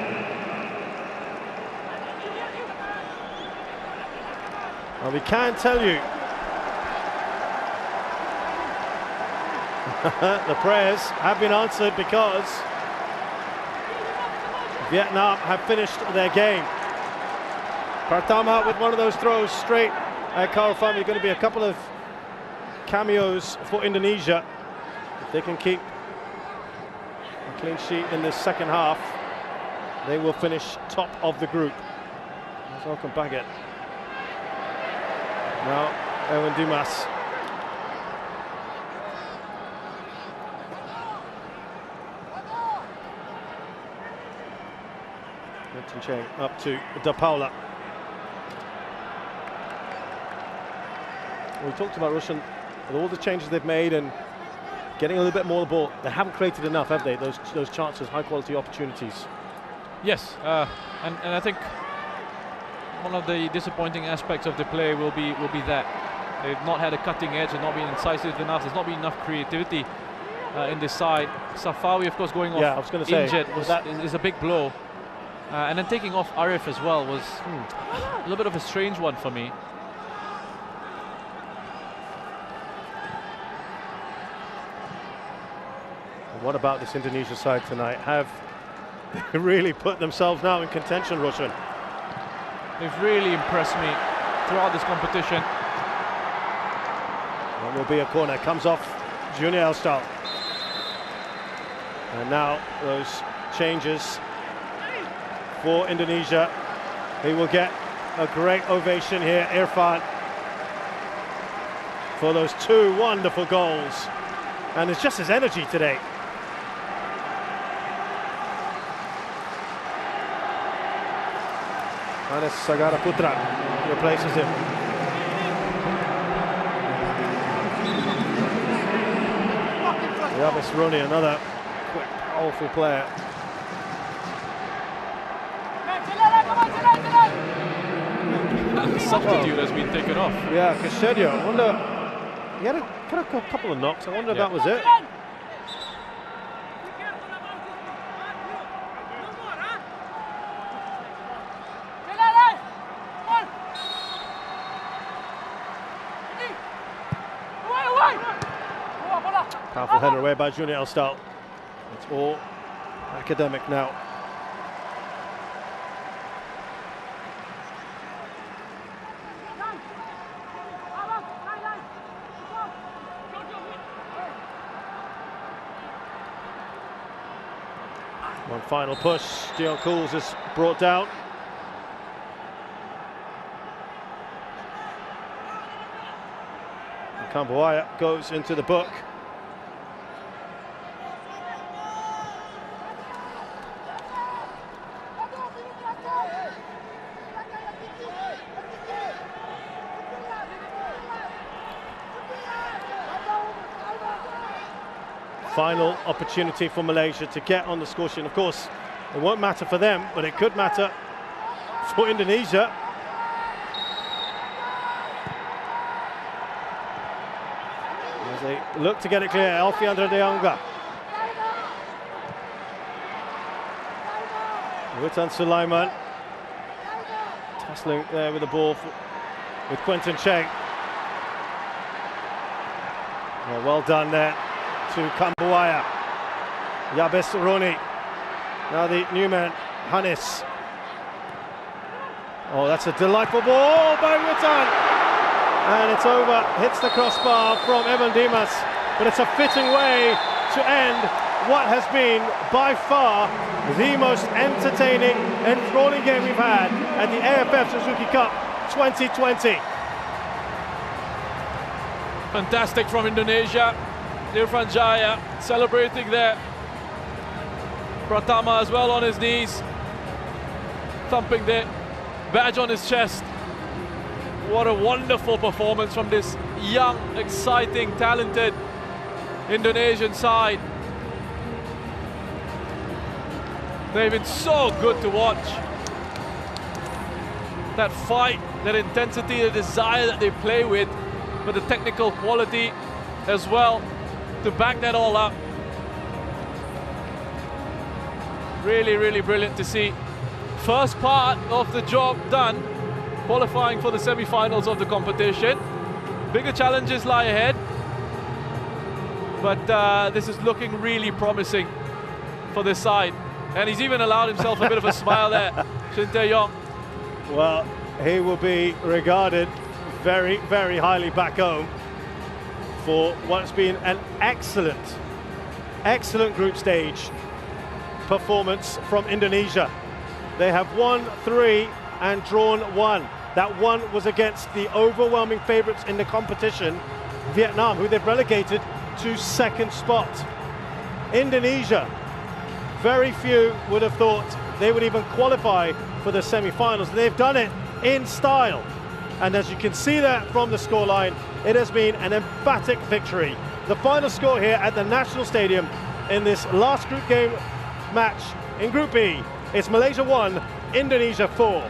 Well, we can tell you the prayers have been answered because Vietnam have finished their game. Pratama with one of those throws straight at Karafami. Going to be a couple of cameos for Indonesia. If they can keep a clean sheet in this second half, they will finish top of the group. Welcome back it. Now, Evan Dimas. Cheng up to Da Paula. We talked about Russian, with all the changes they've made and getting a little bit more of the ball. They haven't created enough, have they? Those chances, high quality opportunities. Yes, and I think one of the disappointing aspects of the play will be that they've not had a cutting edge, and not been incisive enough. There's not been enough creativity in this side. Safawi, of course, going off I was going to say, injured is a big blow. And then taking off Arif as well was a little bit of a strange one for me. And what about this Indonesia side tonight? Have they really put themselves now in contention, Roshan? They've really impressed me throughout this competition. That will be a corner. Comes off Junior Elstal. And now those changes for Indonesia. He will get a great ovation here, Irfan, for those two wonderful goals. And it's just his energy today. Anis Sagara Putra replaces him. Yabis Rooney, another quick, powerful player. And the substitute has been taken off. Yeah, Casedio. I wonder, he had a couple of knocks. I wonder if that was it. Powerful header away by Junior Elstal. It's all academic now. One final push. Dion Cools is brought down. Kambuaya goes into the book. Final opportunity for Malaysia to get on the score sheet. Of course, it won't matter for them, but it could matter for Indonesia. As they look to get it clear, Alfiandra De Jonga. Witan Sulaiman tussling there with the ball with Quentin Cheng. Well done there to Kambuaya. Yabes Roni. Now the new man, Hannes. Oh, that's a delightful ball by Witan. And it's over, hits the crossbar from Evan Dimas. But it's a fitting way to end what has been by far the most entertaining, enthralling game we've had at the AFF Suzuki Cup 2020. Fantastic from Indonesia. Irfan Jaya celebrating there. Pratama as well on his knees, thumping the badge on his chest. What a wonderful performance from this young, exciting, talented Indonesian side. They've been so good to watch. That fight, that intensity, the desire that they play with, but the technical quality as well to back that all up. Really, really brilliant to see. First part of the job done, qualifying for the semi-finals of the competition. Bigger challenges lie ahead, but this is looking really promising for this side. And he's even allowed himself a bit of a smile there, Shin Tae-yong. Well, he will be regarded very, very highly back home for what's been an excellent group stage performance from Indonesia. They have won 3 and drawn 1. That one was against the overwhelming favourites in the competition, Vietnam, who they've relegated to second spot. Indonesia, very few would have thought they would even qualify for the semi-finals. They've done it in style. And as you can see that from the scoreline, it has been an emphatic victory. The final score here at the National Stadium in this last group game match in Group B, it's Malaysia 1, Indonesia 4.